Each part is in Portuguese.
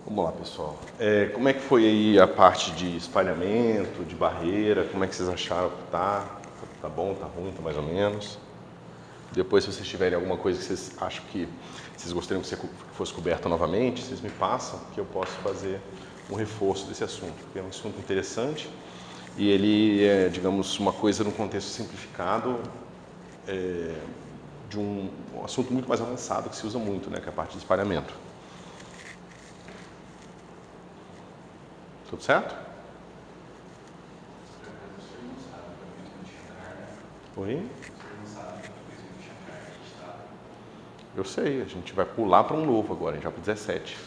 Vamos lá, pessoal. Como é que foi aí a parte de espalhamento, de barreira? Como é que vocês acharam que tá? Tá bom, tá ruim, tá mais ou menos? Depois, se vocês tiverem alguma coisa que vocês acham que vocês gostariam que fosse coberta novamente, vocês me passam, que eu posso fazer um reforço desse assunto, porque é um assunto interessante e ele é, digamos, uma coisa num contexto simplificado de um assunto muito mais avançado que se usa muito, né, que é a parte de espalhamento. Tudo certo? Oi? Eu sei, a gente vai pular para um novo agora, a gente vai para o 17,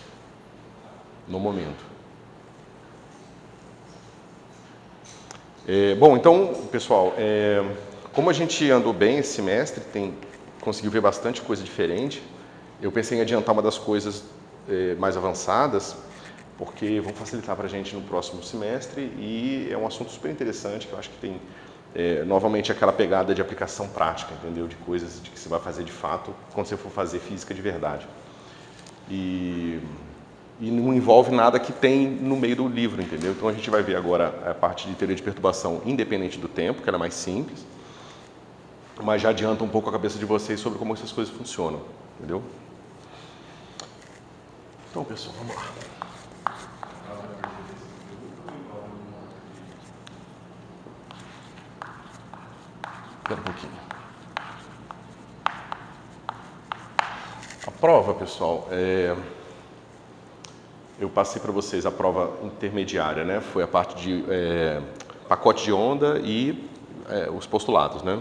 no momento. Bom, então, pessoal, como a gente andou bem esse semestre, conseguiu ver bastante coisa diferente, eu pensei em adiantar uma das coisas mais avançadas, porque vão facilitar para a gente no próximo semestre e é um assunto super interessante, que eu acho que tem novamente aquela pegada de aplicação prática, entendeu? De coisas de que você vai fazer de fato quando você for fazer física de verdade. E não envolve nada que tem no meio do livro, entendeu? Então a gente vai ver agora a parte de teoria de perturbação independente do tempo, que ela é mais simples, mas já adianta um pouco a cabeça de vocês sobre como essas coisas funcionam, entendeu? Então, pessoal, vamos lá. Espera um pouquinho. A prova, pessoal, eu passei para vocês a prova intermediária, né? Foi a parte de pacote de onda e os postulados, né?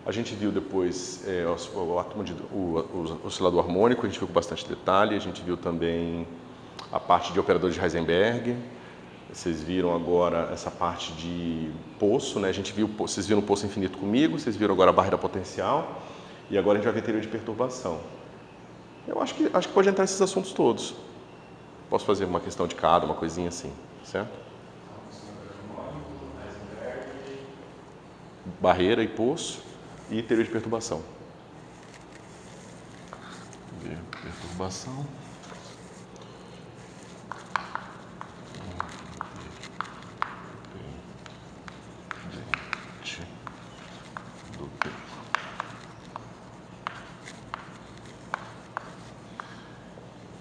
A gente viu depois o oscilador harmônico, a gente viu com bastante detalhe, a gente viu também a parte de operadores de Heisenberg. Vocês viram agora essa parte de poço, né? Vocês viram o poço infinito comigo, vocês viram agora a barreira potencial e agora a gente vai ver teoria de perturbação. Eu acho que pode entrar nesses assuntos todos. Posso fazer uma questão de cada, uma coisinha assim, certo? Barreira e poço e teoria de perturbação. Perturbação.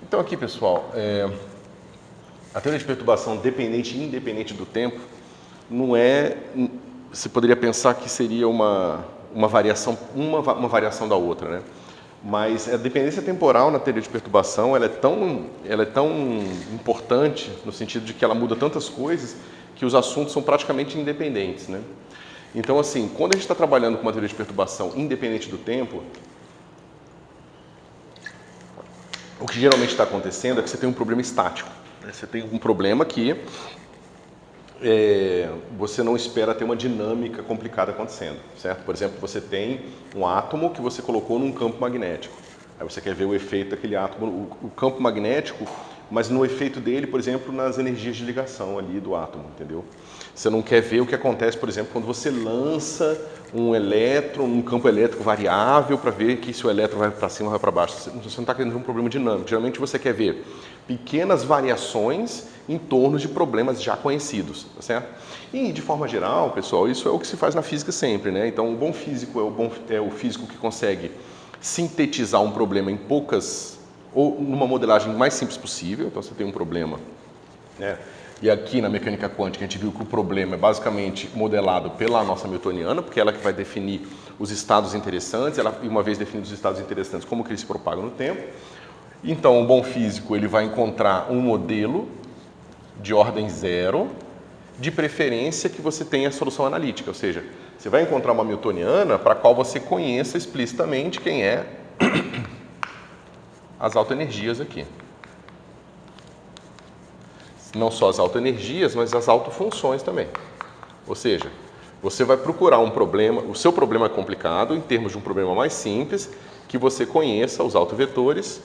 Então aqui, pessoal, a teoria de perturbação dependente e independente do tempo não você poderia pensar que seria uma variação da outra, né? Mas a dependência temporal na teoria de perturbação ela é tão importante no sentido de que ela muda tantas coisas que os assuntos são praticamente independentes, né? Então, assim, quando a gente está trabalhando com uma teoria de perturbação independente do tempo, o que geralmente está acontecendo é que você tem um problema estático, né? Você tem um problema que você não espera ter uma dinâmica complicada acontecendo, certo? Por exemplo, você tem um átomo que você colocou num campo magnético. Aí você quer ver o efeito daquele átomo, o campo magnético, mas no efeito dele, por exemplo, nas energias de ligação ali do átomo, entendeu? Você não quer ver o que acontece, por exemplo, quando você lança um elétron, um campo elétrico variável para ver que se o elétron vai para cima ou vai para baixo. Você não está querendo ver um problema dinâmico. Geralmente você quer ver pequenas variações em torno de problemas já conhecidos, tá certo? E, de forma geral, pessoal, isso é o que se faz na física sempre, né? Então, o bom físico é o físico que consegue sintetizar um problema em poucas, ou numa modelagem mais simples possível. Então, você tem um problema, né? E aqui na mecânica quântica a gente viu que o problema é basicamente modelado pela nossa newtoniana, porque ela que vai definir os estados interessantes, e uma vez definidos os estados interessantes, como que eles se propagam no tempo. Então, o bom físico ele vai encontrar um modelo de ordem zero, de preferência que você tenha a solução analítica, ou seja, você vai encontrar uma newtoniana para a qual você conheça explicitamente quem é as autoenergias aqui. Não só as autoenergias, mas as autofunções também. Ou seja, você vai procurar um problema, o seu problema é complicado em termos de um problema mais simples, que você conheça os autovetores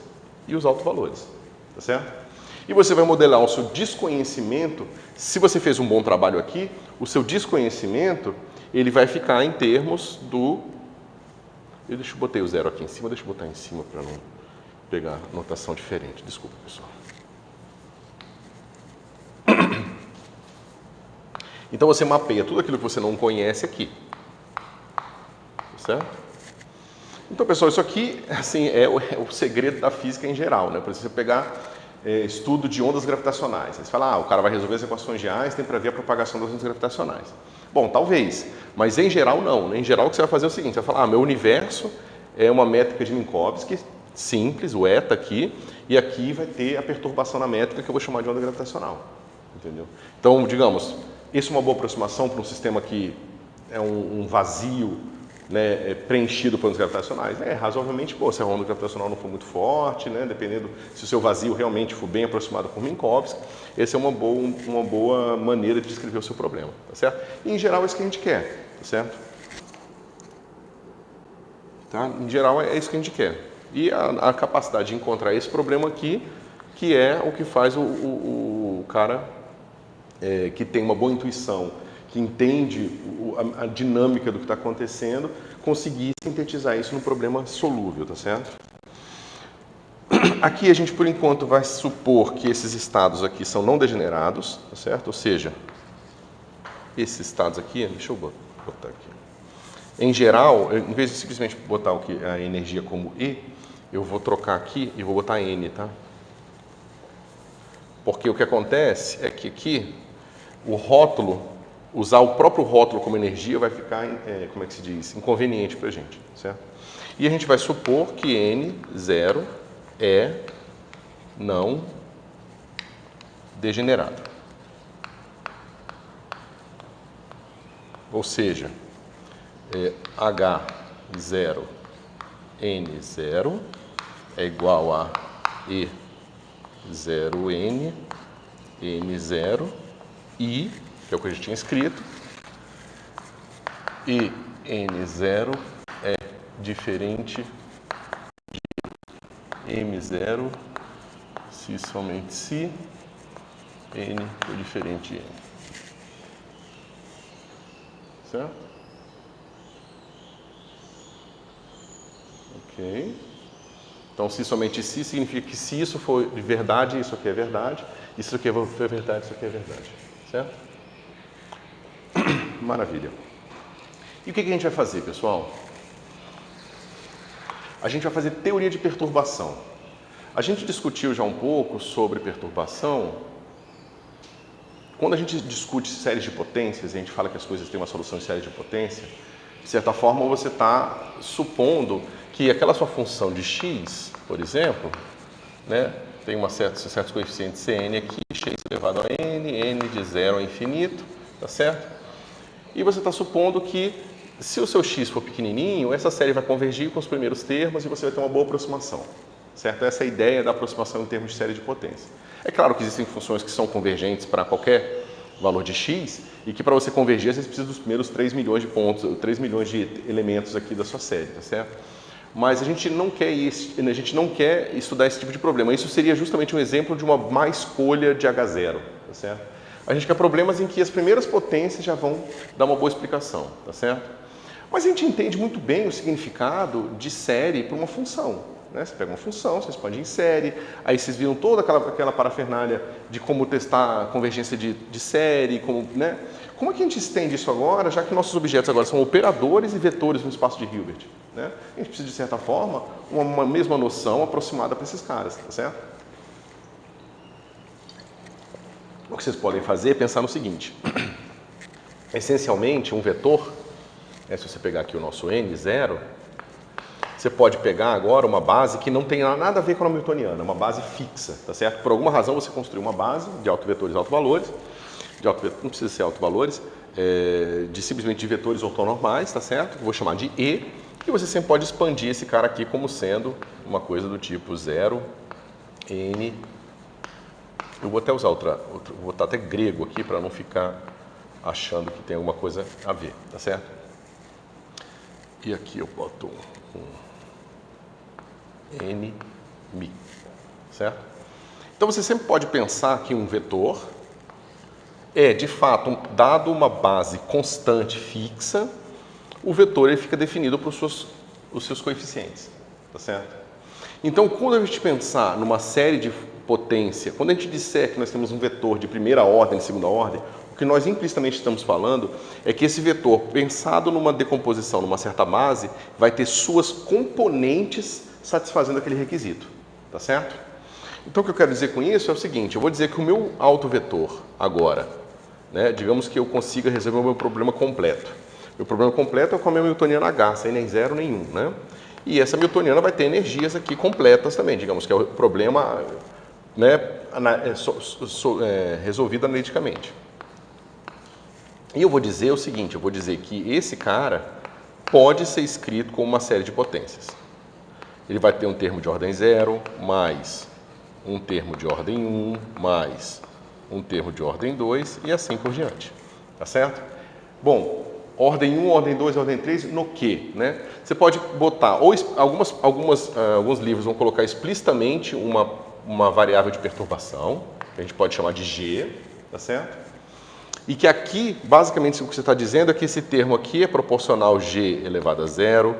e os autovalores, tá certo? E você vai modelar o seu desconhecimento. Se você fez um bom trabalho aqui, o seu desconhecimento ele vai ficar em termos Eu botei o 0 aqui em cima, deixa eu botar em cima para não pegar notação diferente. Desculpa, pessoal. Então você mapeia tudo aquilo que você não conhece aqui. Certo? Então, pessoal, isso aqui assim, é o segredo da física em geral, né? Por exemplo, você pegar estudo de ondas gravitacionais. Você fala, o cara vai resolver as equações de Einstein para ver a propagação das ondas gravitacionais. Bom, talvez, mas em geral não. Em geral o que você vai fazer é o seguinte, você vai falar, meu universo é uma métrica de Minkowski, simples, o eta aqui, e aqui vai ter a perturbação na métrica que eu vou chamar de onda gravitacional. Entendeu? Então, digamos, isso é uma boa aproximação para um sistema que é um vazio, né, preenchido por ondas gravitacionais. Razoavelmente, se a onda gravitacional não for muito forte, né, dependendo se o seu vazio realmente for bem aproximado por Minkowski, essa é uma boa maneira de descrever o seu problema, tá certo? E, em geral, é isso que a gente quer, tá certo? Tá? Em geral, é isso que a gente quer. E a capacidade de encontrar esse problema aqui, que é o que faz o cara que tem uma boa intuição, que entende a dinâmica do que está acontecendo, conseguir sintetizar isso num problema solúvel, tá certo? Aqui a gente, por enquanto, vai supor que esses estados aqui são não degenerados, tá certo? Ou seja, esses estados aqui, deixa eu botar aqui. Em geral, em vez de simplesmente botar a energia como E, eu vou trocar aqui e vou botar N, tá? Porque o que acontece é que aqui, o rótulo, usar o próprio rótulo como energia vai ficar, como é que se diz, inconveniente para a gente, certo? E a gente vai supor que N0 é não degenerado. Ou seja, H0, N0 é igual a E0N, N0, I, que é o que a gente tinha escrito, e N0 é diferente de M0 se somente se N é diferente de N. Certo? Ok. Então, se somente se significa que se isso for de verdade, isso aqui é verdade, isso aqui for verdade, isso aqui é verdade. Certo? Maravilha. E o que a gente vai fazer, pessoal? A gente vai fazer teoria de perturbação. A gente discutiu já um pouco sobre perturbação. Quando a gente discute séries de potências, a gente fala que as coisas têm uma solução em série de potência, de certa forma você está supondo que aquela sua função de x, por exemplo, né, tem certos coeficientes Cn aqui, x elevado a n de 0 a infinito, tá certo? E você está supondo que, se o seu x for pequenininho, essa série vai convergir com os primeiros termos e você vai ter uma boa aproximação, certo? Essa é a ideia da aproximação em termos de série de potência. É claro que existem funções que são convergentes para qualquer valor de x e que para você convergir você precisa dos primeiros 3 milhões de pontos, 3 milhões de elementos aqui da sua série, tá certo? Mas a gente não quer estudar esse tipo de problema. Isso seria justamente um exemplo de uma má escolha de H0, tá certo? A gente quer problemas em que as primeiras potências já vão dar uma boa explicação, tá certo? Mas a gente entende muito bem o significado de série para uma função, né? Você pega uma função, você expande em série, aí vocês viram toda aquela parafernália de como testar a convergência de série, né? Como é que a gente estende isso agora, já que nossos objetos agora são operadores e vetores no espaço de Hilbert, né? A gente precisa, de certa forma, uma mesma noção aproximada para esses caras, tá certo? O que vocês podem fazer é pensar no seguinte. Essencialmente, um vetor, se você pegar aqui o nosso N0, você pode pegar agora uma base que não tem nada a ver com a hamiltoniana, uma base fixa, tá certo? Por alguma razão você construiu uma base de autovetores e autovalores, não precisa ser autovalores, simplesmente de vetores ortonormais, tá certo? Que vou chamar de E, e você sempre pode expandir esse cara aqui como sendo uma coisa do tipo 0, N. Eu vou até usar vou botar até grego aqui para não ficar achando que tem alguma coisa a ver, tá certo? E aqui eu boto N, mi, certo? Então você sempre pode pensar que um vetor é, de fato, dado uma base constante fixa, o vetor ele fica definido por suas os seus coeficientes, tá certo? Então, quando a gente pensar numa série de potência, quando a gente disser que nós temos um vetor de primeira ordem e segunda ordem, o que nós implicitamente estamos falando é que esse vetor, pensado numa decomposição, numa certa base, vai ter suas componentes satisfazendo aquele requisito, tá certo? Então, o que eu quero dizer com isso é o seguinte, eu vou dizer que o meu autovetor agora, né, digamos que eu consiga resolver o meu problema completo. Meu problema completo é com a minha newtoniana H, sem nem zero nenhum, né? E essa newtoniana vai ter energias aqui completas também, digamos que é o problema, né, resolvido analiticamente. E eu vou dizer o seguinte, eu vou dizer que esse cara pode ser escrito como uma série de potências. Ele vai ter um termo de ordem 0, mais um termo de ordem 1, mais um termo de ordem 2 e assim por diante. Tá certo? Bom, ordem 1, ordem 2, ordem 3, no que, né? Você pode botar, ou alguns livros vão colocar explicitamente uma variável de perturbação, que a gente pode chamar de G, tá certo? E que aqui, basicamente, o que você está dizendo é que esse termo aqui é proporcional a G elevado a 0,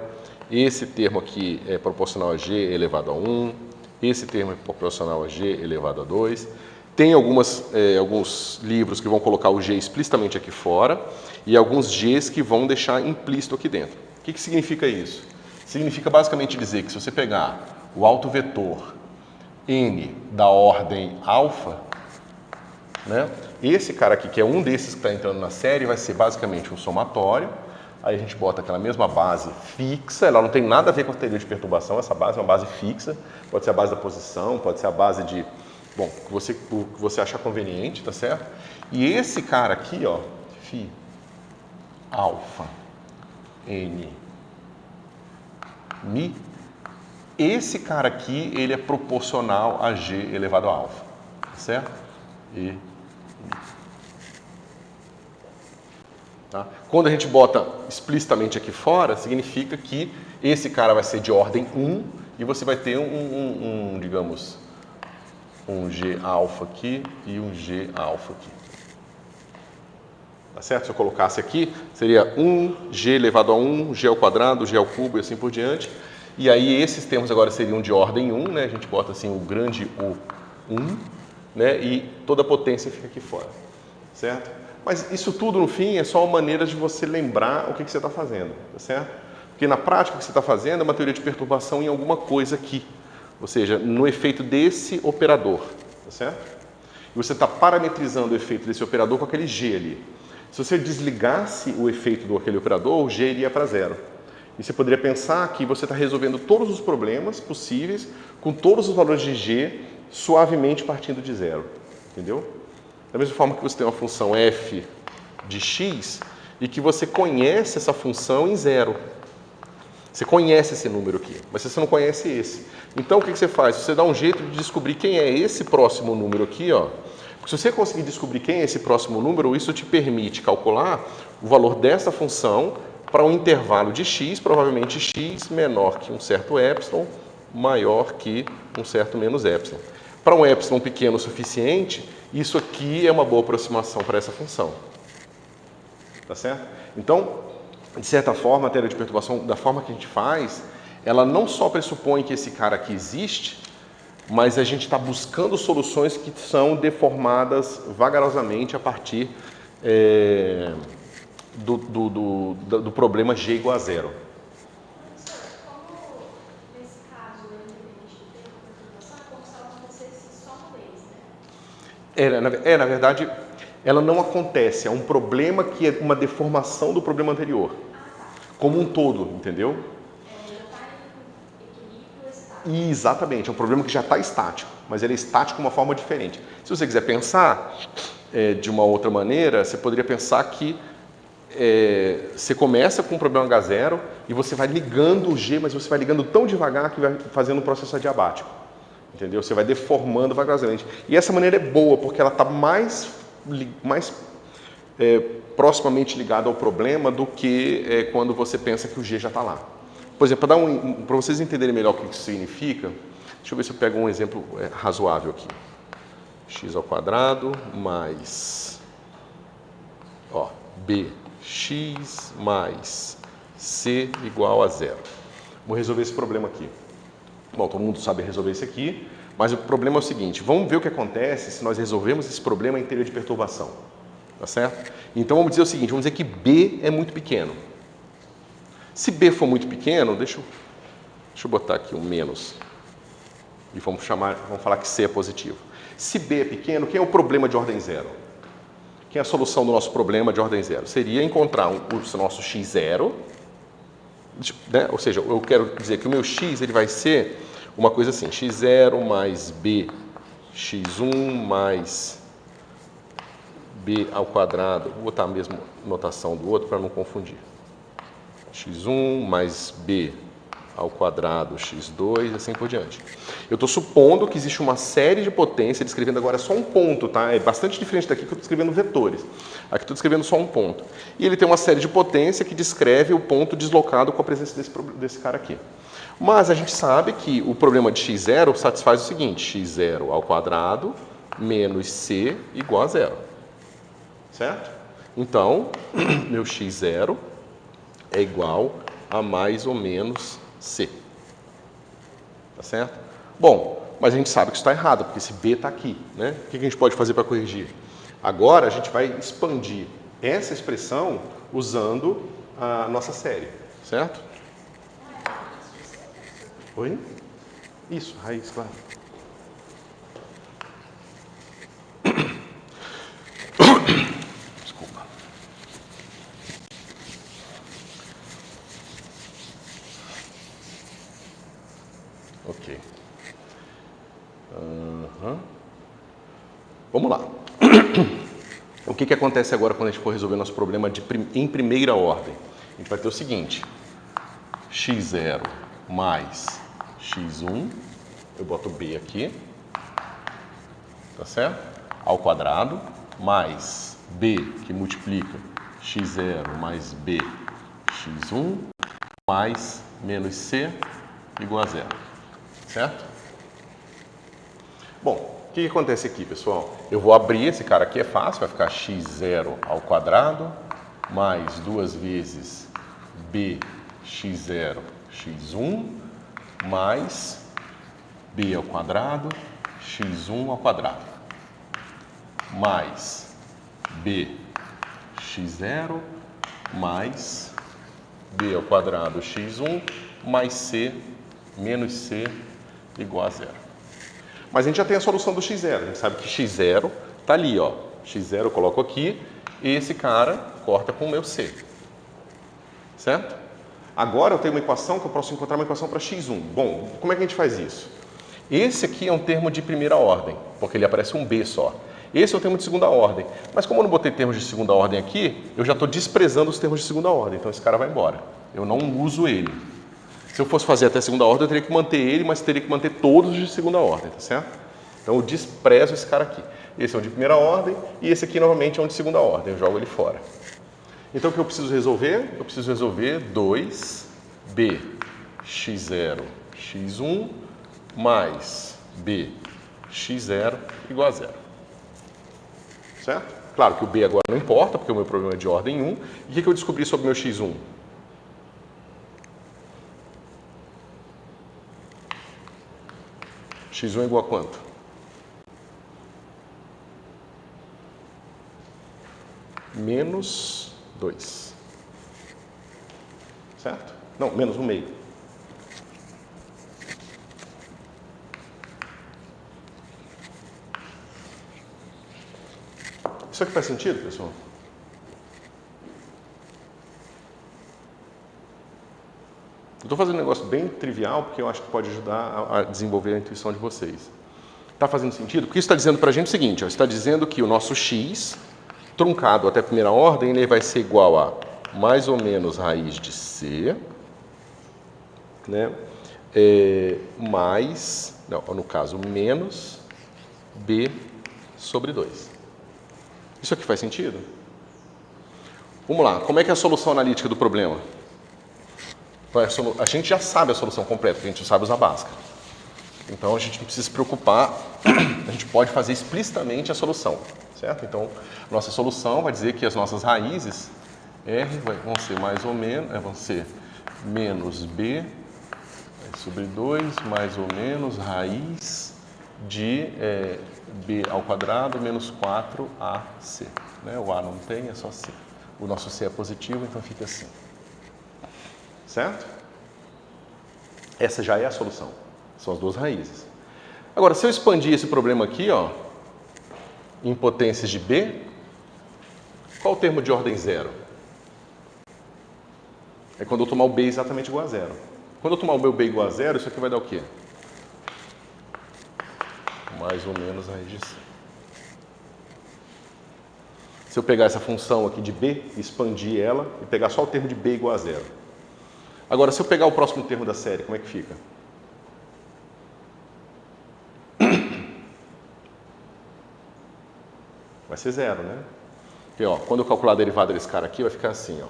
esse termo aqui é proporcional a G elevado a 1, esse termo é proporcional a G elevado a 2. Tem alguns livros que vão colocar o G explicitamente aqui fora e alguns Gs que vão deixar implícito aqui dentro. O que significa isso? Significa basicamente dizer que se você pegar o autovetor N da ordem alfa, né, esse cara aqui, que é um desses que está entrando na série, vai ser basicamente um somatório. Aí a gente bota aquela mesma base fixa, ela não tem nada a ver com a teoria de perturbação, essa base é uma base fixa, pode ser a base da posição, pode ser a base de, bom, o que você achar conveniente, tá certo? E esse cara aqui, ó, φ alfa n mi, esse cara aqui, ele é proporcional a G elevado a alfa, tá certo? E tá? Quando a gente bota explicitamente aqui fora, significa que esse cara vai ser de ordem 1 e você vai ter digamos, um G alfa aqui e um G alfa aqui. Tá certo? Se eu colocasse aqui, seria 1G elevado a 1, G ao quadrado, G ao cubo e assim por diante. E aí esses termos agora seriam de ordem 1, né? A gente bota assim o grande O1, né? E toda a potência fica aqui fora, certo? Mas isso tudo, no fim, é só uma maneira de você lembrar o que você está fazendo, tá certo? Porque na prática o que você está fazendo é uma teoria de perturbação em alguma coisa aqui, ou seja, no efeito desse operador, tá certo? E você está parametrizando o efeito desse operador com aquele G ali. Se você desligasse o efeito daquele operador, o G iria para zero. E você poderia pensar que você está resolvendo todos os problemas possíveis com todos os valores de G suavemente partindo de zero, entendeu? Da mesma forma que você tem uma função f de x e que você conhece essa função em zero. Você conhece esse número aqui, mas você não conhece esse. Então, o que você faz? Você dá um jeito de descobrir quem é esse próximo número aqui, ó. Porque se você conseguir descobrir quem é esse próximo número, isso te permite calcular o valor dessa função para um intervalo de x, provavelmente x menor que um certo epsilon, maior que um certo menos epsilon. Para um epsilon pequeno o suficiente, isso aqui é uma boa aproximação para essa função. Tá certo? Então, de certa forma, a teoria de perturbação, da forma que a gente faz, ela não só pressupõe que esse cara aqui existe, mas a gente está buscando soluções que são deformadas vagarosamente a partir do problema G igual a zero. Na verdade, ela não acontece, é um problema que é uma deformação do problema anterior, como um todo, entendeu? Exatamente, é um problema que já está estático, mas ele é estático de uma forma diferente. Se você quiser pensar de uma outra maneira, você poderia pensar que você começa com o problema H0 e você vai ligando o G, mas você vai ligando tão devagar que vai fazendo um processo adiabático. Entendeu? Você vai deformando vagarosamente. E essa maneira é boa, porque ela está mais proximamente ligada ao problema do que quando você pensa que o G já está lá. Por exemplo, para vocês entenderem melhor o que isso significa, deixa eu ver se eu pego um exemplo razoável aqui. X ao quadrado mais bx mais c igual a zero. Vamos resolver esse problema aqui. Bom, todo mundo sabe resolver isso aqui, mas o problema é o seguinte, vamos ver o que acontece se nós resolvermos esse problema em teoria de perturbação. Tá certo? Então vamos dizer o seguinte, vamos dizer que B é muito pequeno. Se B for muito pequeno, deixa eu botar aqui um menos. E vamos falar que C é positivo. Se B é pequeno, quem é o problema de ordem zero? Quem é a solução do nosso problema de ordem zero? Seria encontrar o nosso x0, né? Ou seja, eu quero dizer que o meu x ele vai ser uma coisa assim, x0 mais b, x1 mais b ao quadrado. Vou botar a mesma notação do outro para não confundir. x1 mais b ao quadrado, x2 e assim por diante. Eu estou supondo que existe uma série de potências, descrevendo agora só um ponto, tá? É bastante diferente daqui que eu estou descrevendo vetores. Aqui estou descrevendo só um ponto. E ele tem uma série de potência que descreve o ponto deslocado com a presença desse cara aqui. Mas a gente sabe que o problema de x0 satisfaz o seguinte, x0 ao quadrado menos c igual a zero. Certo? Então, meu x0 é igual a mais ou menos C. Tá certo? Bom, mas a gente sabe que isso está errado, porque esse B está aqui, né? O que a gente pode fazer para corrigir? Agora a gente vai expandir essa expressão usando a nossa série, certo? Oi? Isso, raiz, claro. Desculpa. Ok. Vamos lá. O que acontece agora quando a gente for resolver nosso problema em primeira ordem? A gente vai ter o seguinte, x0 mais x1, eu boto b aqui, tá certo? Ao quadrado, mais b, que multiplica x0 mais b, x1, mais menos c, igual a zero, certo? Bom, o que acontece aqui, pessoal? Eu vou abrir, esse cara aqui é fácil, vai ficar x0 ao quadrado, mais 2 vezes b x0 x1, mais b ao quadrado, x1 ao quadrado, mais b x0, mais b ao quadrado x1, mais c menos c igual a zero. Mas a gente já tem a solução do x0. A gente sabe que x0 está ali, ó. x0 eu coloco aqui e esse cara corta com o meu c. Certo? Agora eu tenho uma equação que eu posso encontrar uma equação para x1. Bom, como é que a gente faz isso? Esse aqui é um termo de primeira ordem, porque ele aparece um b só. Esse é o termo de segunda ordem. Mas como eu não botei termos de segunda ordem aqui, eu já estou desprezando os termos de segunda ordem. Então esse cara vai embora. Eu não uso ele. Se eu fosse fazer até a segunda ordem, eu teria que manter ele, mas teria que manter todos de segunda ordem, tá certo? Então eu desprezo esse cara aqui. Esse é um de primeira ordem e esse aqui novamente é um de segunda ordem. Eu jogo ele fora. Então o que eu preciso resolver? Eu preciso resolver 2b x0 x1 mais b x0 igual a zero. Certo? Claro que o b agora não importa, porque o meu problema é de ordem 1. E o que eu descobri sobre o meu x1? x1 é igual a quanto? Menos 2. Certo? Não, menos 1/2. Isso aqui faz sentido, pessoal? Eu estou fazendo um negócio bem trivial, porque eu acho que pode ajudar a desenvolver a intuição de vocês. Está fazendo sentido? Porque isso está dizendo para a gente o seguinte, ó, está dizendo que o nosso x, truncado até a primeira ordem, ele vai ser igual a mais ou menos raiz de c, né? Mais, não, no caso, menos b sobre 2. Isso aqui faz sentido? Vamos lá, como é que é a solução analítica do problema? A gente já sabe a solução completa, porque a gente sabe usar Bhaskara. Então a gente não precisa se preocupar, a gente pode fazer explicitamente a solução, certo? Então, nossa solução vai dizer que as nossas raízes R vão ser mais ou menos, vão ser menos B sobre 2 mais ou menos raiz de b ao quadrado menos 4ac. Né? O a não tem, é só c. O nosso c é positivo, então fica assim. Certo? Essa já é a solução. São as duas raízes. Agora, se eu expandir esse problema aqui, ó, em potências de b, qual o termo de ordem zero? É quando eu tomar o b exatamente igual a zero. Quando eu tomar o meu b igual a zero, isso aqui vai dar o quê? Mais ou menos a raiz de c. Se eu pegar essa função aqui de b, expandir ela e pegar só o termo de b igual a zero. Agora, se eu pegar o próximo termo da série, como é que fica? Vai ser zero, né? Porque, ó, quando eu calcular a derivada desse cara aqui, vai ficar assim, ó,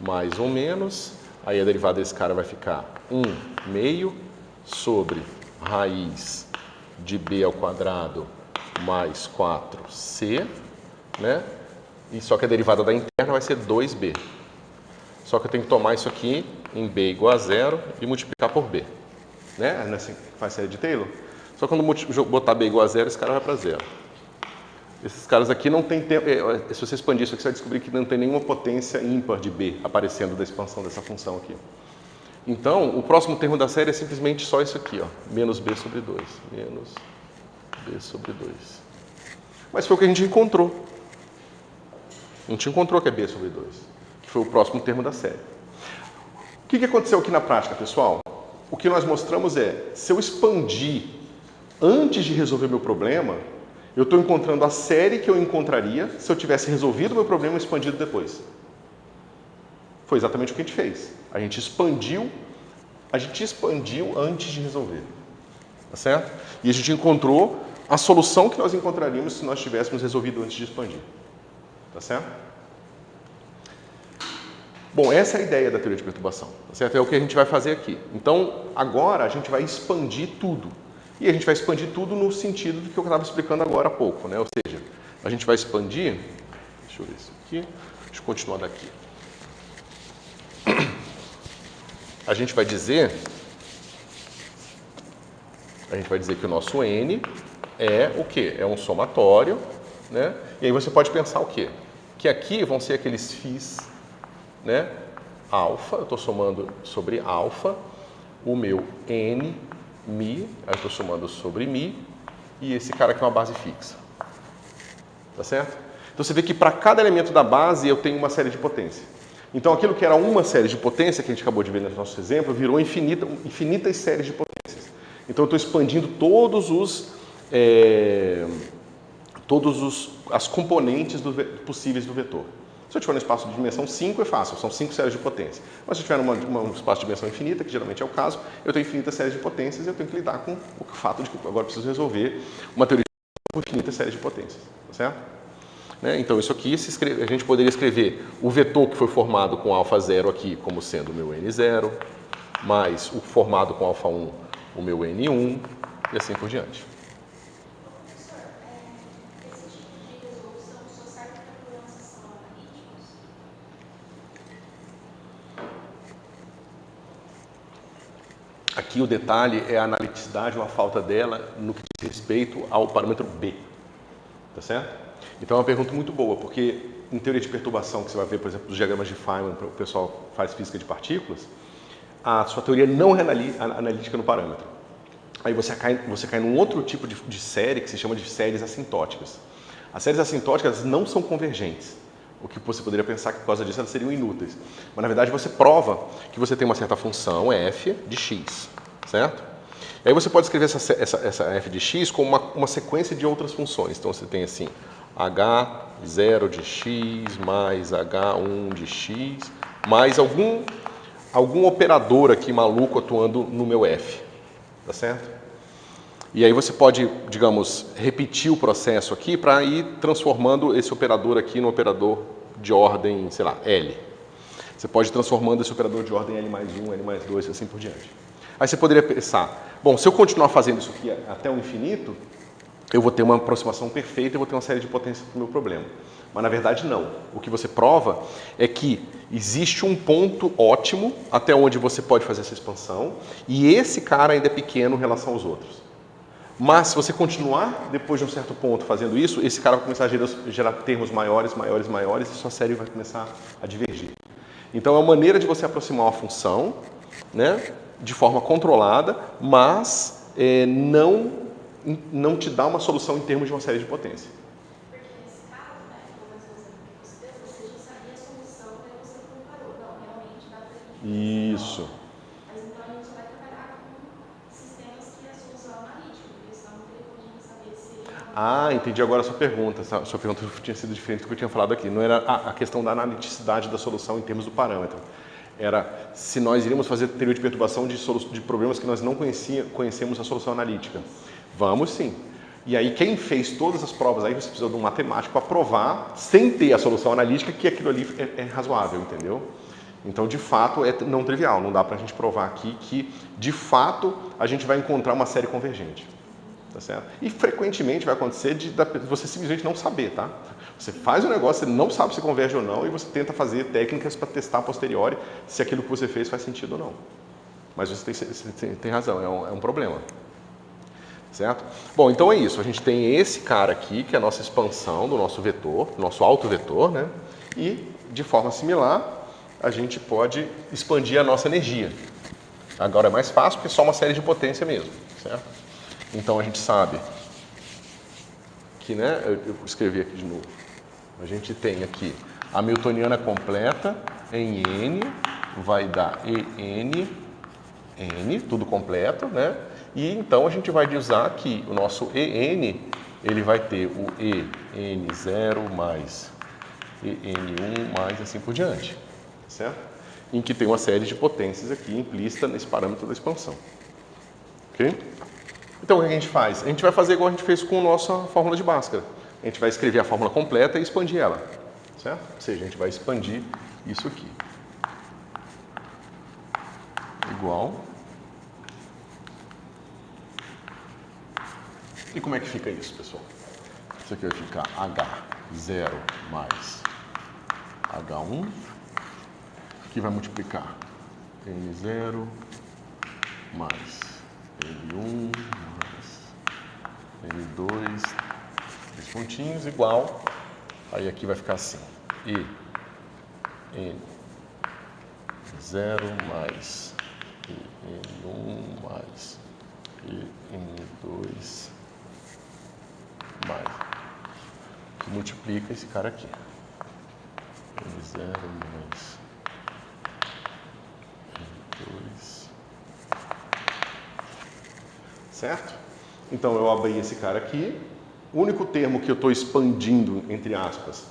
mais ou menos, aí a derivada desse cara vai ficar 1 meio sobre raiz de b ao quadrado mais 4c, né? E só que a derivada da interna vai ser 2b. Só que eu tenho que tomar isso aqui em b igual a zero e multiplicar por b. Né? Não é assim que faz série de Taylor? Só quando botar b igual a zero, esse cara vai para zero. Esses caras aqui não tem tempo. Se você expandir isso aqui, você vai descobrir que não tem nenhuma potência ímpar de b aparecendo da expansão dessa função aqui. Então, o próximo termo da série é simplesmente só isso aqui, ó, menos b sobre 2. Menos b sobre 2. Mas foi o que a gente encontrou. A gente encontrou que é b sobre 2, que foi o próximo termo da série. O que aconteceu aqui na prática, pessoal? O que nós mostramos é, se eu expandir antes de resolver meu problema, eu estou encontrando a série que eu encontraria se eu tivesse resolvido o meu problema e expandido depois. Foi exatamente o que a gente fez. A gente expandiu antes de resolver. Tá certo? E a gente encontrou a solução que nós encontraríamos se nós tivéssemos resolvido antes de expandir. Tá certo? Bom, essa é a ideia da teoria de perturbação. Tá certo? É o que a gente vai fazer aqui. Então, agora a gente vai expandir tudo. E a gente vai expandir tudo no sentido do que eu estava explicando agora há pouco, né? Ou seja, a gente vai expandir... Deixa eu ver isso aqui. Deixa eu continuar daqui. A gente vai dizer que o nosso N é o quê? É um somatório, né? E aí você pode pensar o quê? Que aqui vão ser aqueles φ, né? Alfa, eu estou somando sobre alfa, o meu N, Mi, aí eu estou somando sobre Mi, e esse cara aqui é uma base fixa. Tá certo? Então você vê que para cada elemento da base eu tenho uma série de potência. Então aquilo que era uma série de potência, que a gente acabou de ver no nosso exemplo, virou infinitas séries de potências. Então eu estou expandindo as componentes possíveis do vetor. Se eu tiver no espaço de dimensão 5 é fácil, são 5 séries de potência. Mas se eu tiver num espaço de dimensão infinita, que geralmente é o caso, eu tenho infinitas séries de potências e eu tenho que lidar com o fato de que agora eu preciso resolver uma teoria com infinitas séries de potências. Tá certo? Né? Então isso aqui, a gente poderia escrever o vetor que foi formado com alfa 0 aqui como sendo o meu N0, mais o formado com alfa 1, o meu N1, e assim por diante. Aqui o detalhe é a analiticidade ou a falta dela no que diz respeito ao parâmetro B. Tá certo? Então é uma pergunta muito boa, porque em teoria de perturbação, que você vai ver, por exemplo, dos diagramas de Feynman, o pessoal faz física de partículas, a sua teoria não é analítica no parâmetro. Aí você cai num outro tipo de série que se chama de séries assintóticas. As séries assintóticas não são convergentes. O que você poderia pensar que por causa disso elas seriam inúteis. Mas na verdade você prova que você tem uma certa função f de x, certo? E aí você pode escrever essa f de x como uma sequência de outras funções. Então você tem assim, h0 de x mais h1 de x, mais algum operador aqui maluco atuando no meu f, tá certo? E aí você pode, digamos, repetir o processo aqui para ir transformando esse operador aqui no operador de ordem, sei lá, L. Você pode ir transformando esse operador de ordem L mais 1, L mais 2 e assim por diante. Aí você poderia pensar, bom, se eu continuar fazendo isso aqui até o infinito, eu vou ter uma aproximação perfeita e vou ter uma série de potências para o meu problema. Mas na verdade não. O que você prova é que existe um ponto ótimo até onde você pode fazer essa expansão e esse cara ainda é pequeno em relação aos outros. Mas se você continuar depois de um certo ponto fazendo isso, esse cara vai começar a gerar termos maiores, maiores, maiores e sua série vai começar a divergir. Então é uma maneira de você aproximar uma função, né, de forma controlada, mas não te dá uma solução em termos de uma série de potência. Porque nesse caso, né, pelo menos no exemplo que você deu, você já sabia a solução, daí você comparou. Não, realmente dá para gente. Isso. Mas então a gente só vai trabalhar com sistemas que a solução é analítica, porque senão não teria como a gente saber se... Ah, entendi agora a sua pergunta. Sua pergunta tinha sido diferente do que eu tinha falado aqui. Não era a questão da analiticidade da solução em termos do parâmetro. Era se nós iríamos fazer teoria de perturbação de problemas que nós não conhecemos a solução analítica. Vamos sim. E aí quem fez todas as provas aí, você precisa de um matemático para provar, sem ter a solução analítica, que aquilo ali é razoável, entendeu? Então, de fato, é não trivial. Não dá para a gente provar aqui que, de fato, a gente vai encontrar uma série convergente. Tá certo? E frequentemente vai acontecer de você simplesmente não saber, tá? Você faz um negócio, você não sabe se converge ou não, e você tenta fazer técnicas para testar a posteriori se aquilo que você fez faz sentido ou não. Mas você tem razão, é um problema. Certo? Bom, então é isso. A gente tem esse cara aqui, que é a nossa expansão do nosso vetor, do nosso autovetor, né? E, de forma similar, a gente pode expandir a nossa energia. Agora é mais fácil porque é só uma série de potência mesmo, certo? Então a gente sabe que, né, eu escrevi aqui de novo, a gente tem aqui a Hamiltoniana completa em N, vai dar EN, N, tudo completo, né? E então a gente vai usar aqui o nosso EN, ele vai ter o EN0 mais EN1 mais assim por diante, certo? Em que tem uma série de potências aqui implícita nesse parâmetro da expansão. Ok? Então, o que a gente faz? A gente vai fazer igual a gente fez com a nossa fórmula de Bhaskara. A gente vai escrever a fórmula completa e expandir ela. Certo? Ou seja, a gente vai expandir isso aqui. Igual. E como é que fica isso, pessoal? Isso aqui vai ficar H0 mais H1, que vai multiplicar N0 mais N1 mais N2, 3 pontinhos, igual, aí aqui vai ficar assim, E N0 mais N1 mais N2 mais, que multiplica esse cara aqui, N0 mais N2, certo? Então eu abri esse cara aqui, o único termo que eu estou expandindo, entre aspas,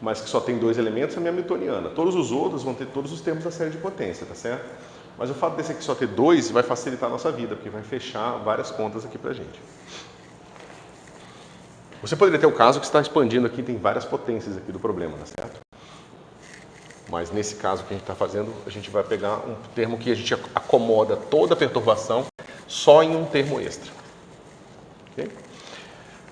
mas que só tem dois elementos é a minha Hamiltoniana. Todos os outros vão ter todos os termos da série de potência, tá certo? Mas o fato desse aqui só ter dois vai facilitar a nossa vida, porque vai fechar várias contas aqui pra gente. Você poderia ter o caso que está expandindo aqui, tem várias potências aqui do problema, tá certo? Mas nesse caso que a gente está fazendo, a gente vai pegar um termo que a gente acomoda toda a perturbação só em um termo extra. Okay?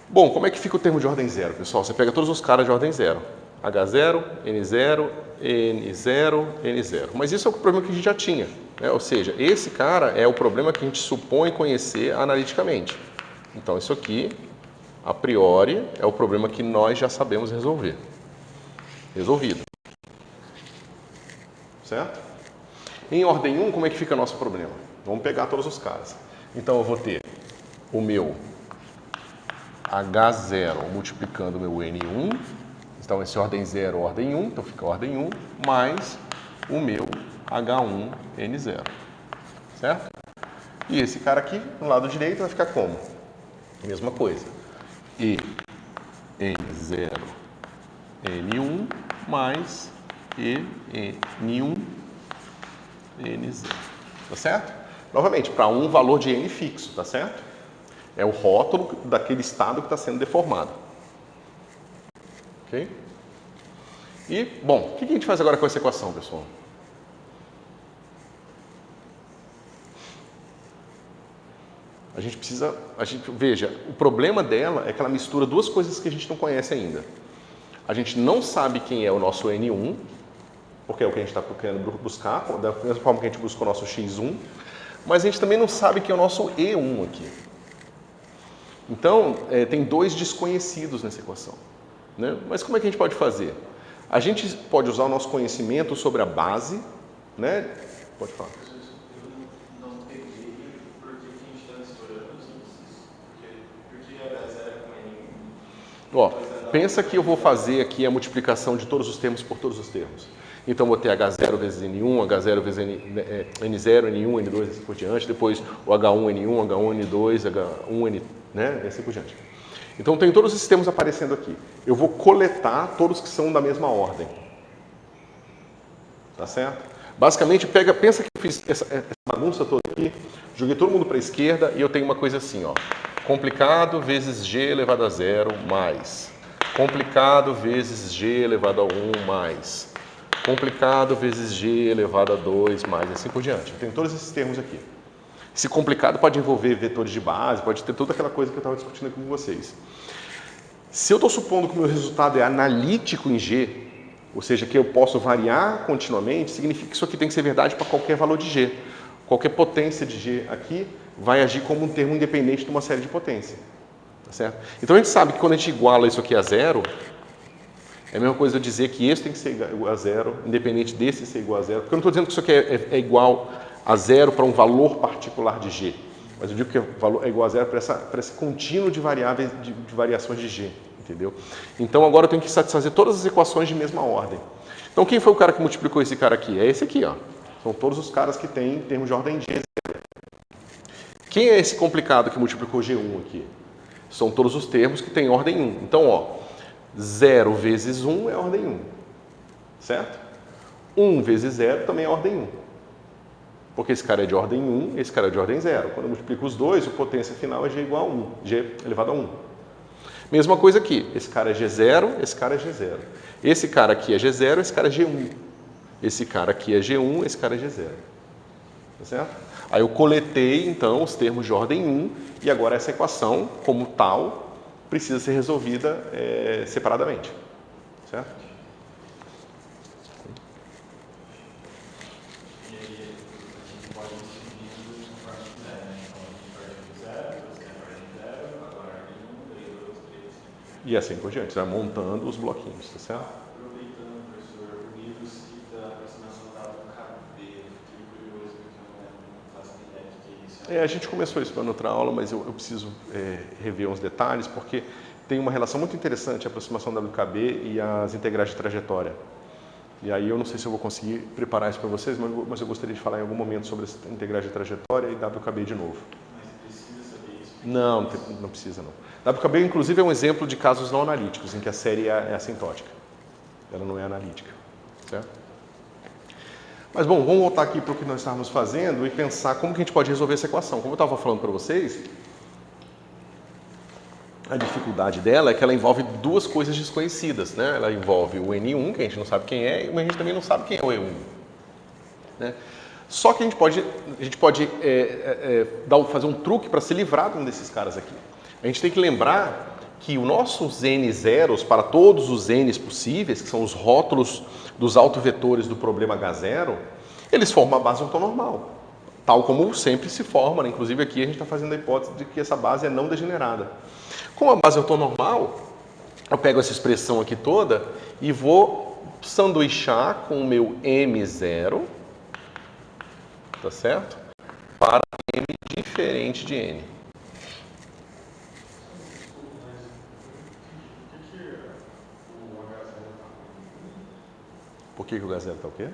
Bom, como é que fica o termo de ordem zero, pessoal? Você pega todos os caras de ordem zero. H0, N0, N0, N0. Mas isso é o problema que a gente já tinha, né? Ou seja, esse cara é o problema que a gente supõe conhecer analiticamente. Então isso aqui, a priori, é o problema que nós já sabemos resolver. Resolvido. Certo? Em ordem 1, como é que fica o nosso problema? Vamos pegar todos os caras. Então eu vou ter o meu H0 multiplicando o meu N1. Então esse ordem 0, ordem 1, então fica ordem 1, mais o meu H1 N0. Certo? E esse cara aqui, no lado direito, vai ficar como? Mesma coisa. E N0 N1 mais E N1 N0. Tá certo? Novamente, para um valor de N fixo, tá certo? É o rótulo daquele estado que está sendo deformado. Ok? E, bom, o que a gente faz agora com essa equação, pessoal? A gente veja, o problema dela é que ela mistura duas coisas que a gente não conhece ainda. A gente não sabe quem é o nosso N1, porque é o que a gente está querendo buscar, da mesma forma que a gente busca o nosso X1, mas a gente também não sabe quem é o nosso E1 aqui. Então, tem dois desconhecidos nessa equação, né? Mas como é que a gente pode fazer? A gente pode usar o nosso conhecimento sobre a base, né? Pode falar. Eu não peguei por que a gente está misturando os índices. Porque a H0 é com N1. Ó, pensa que eu vou fazer aqui a multiplicação de todos os termos por todos os termos. Então, vou ter H0 vezes N1, H0 vezes N0, N1, N2, assim por diante. Depois, o H1, N1, H1, N2, H1, N, né? E assim por diante. Então, tem todos esses termos aparecendo aqui. Eu vou coletar todos que são da mesma ordem. Tá certo? Basicamente, pensa que eu fiz essa bagunça toda aqui, joguei todo mundo para a esquerda e eu tenho uma coisa assim, ó. Complicado vezes g elevado a 0 mais. Complicado vezes g elevado a 1 mais. Complicado vezes g elevado a 2 mais, assim por diante. Eu tenho todos esses termos aqui. Esse complicado pode envolver vetores de base, pode ter toda aquela coisa que eu estava discutindo aqui com vocês. Se eu estou supondo que o meu resultado é analítico em g, ou seja, que eu posso variar continuamente, significa que isso aqui tem que ser verdade para qualquer valor de g. Qualquer potência de g aqui vai agir como um termo independente de uma série de potência. Tá certo? Então a gente sabe que quando a gente iguala isso aqui a zero, é a mesma coisa eu dizer que esse tem que ser igual a zero, independente desse ser igual a zero, porque eu não estou dizendo que isso aqui é igual a zero para um valor particular de g, mas eu digo que é igual a zero para esse contínuo de variáveis, de variações de g, entendeu? Então agora eu tenho que satisfazer todas as equações de mesma ordem. Então quem foi o cara que multiplicou esse cara aqui? É esse aqui, ó. São todos os caras que têm termos de ordem g. Quem é esse complicado que multiplicou g1 aqui? São todos os termos que têm ordem 1. Então, ó, 0 vezes 1 é ordem 1, certo? 1 vezes 0 também é ordem 1. Porque esse cara é de ordem 1, esse cara é de ordem 0. Quando eu multiplico os dois, a potência final é g igual a 1, g elevado a 1. Mesma coisa aqui, esse cara é G0, esse cara é G0. Esse cara aqui é G0, esse cara é G1. Esse cara aqui é G1, esse cara é G0. Tá certo? Aí eu coletei, então, os termos de ordem 1 e agora essa equação, como tal, precisa ser resolvida separadamente. Certo? E aí a gente pode ir subindo conforme quiser, né? Então a gente parte do 0, você parte do 0, agora N1, daí 2, 3, 5. E assim por diante, você vai montando os bloquinhos, tá certo? Aproveitando, professor, o livro cita a aproximação da KB. Fiquei curioso porque eu não faço ideia do que é isso. A gente começou isso na outra aula, mas eu preciso rever uns detalhes, porque tem uma relação muito interessante a aproximação da WKB e as integrais de trajetória. E aí eu não sei se eu vou conseguir preparar isso para vocês, mas eu gostaria de falar em algum momento sobre as integrais de trajetória e WKB de novo. Mas precisa saber isso? Não, não precisa não. WKB, inclusive, é um exemplo de casos não analíticos, em que a série é assintótica. Ela não é analítica. Certo? Mas, bom, vamos voltar aqui para o que nós estávamos fazendo e pensar como que a gente pode resolver essa equação. Como eu estava falando para vocês, a dificuldade dela é que ela envolve duas coisas desconhecidas, né? Ela envolve o N1, que a gente não sabe quem é, mas a gente também não sabe quem é o E1. Né? Só que a gente pode fazer um truque para se livrar de um desses caras aqui. A gente tem que lembrar que os nossos N zeros, para todos os N's possíveis, que são os rótulos dos autovetores do problema H0, eles formam a base ortonormal, tal como sempre se forma, né? Inclusive aqui a gente está fazendo a hipótese de que essa base é não degenerada. Com a base ortonormal, eu pego essa expressão aqui toda e vou sanduichar com o meu M0, tá certo? Para M diferente de N. Por que o H0 está o quê?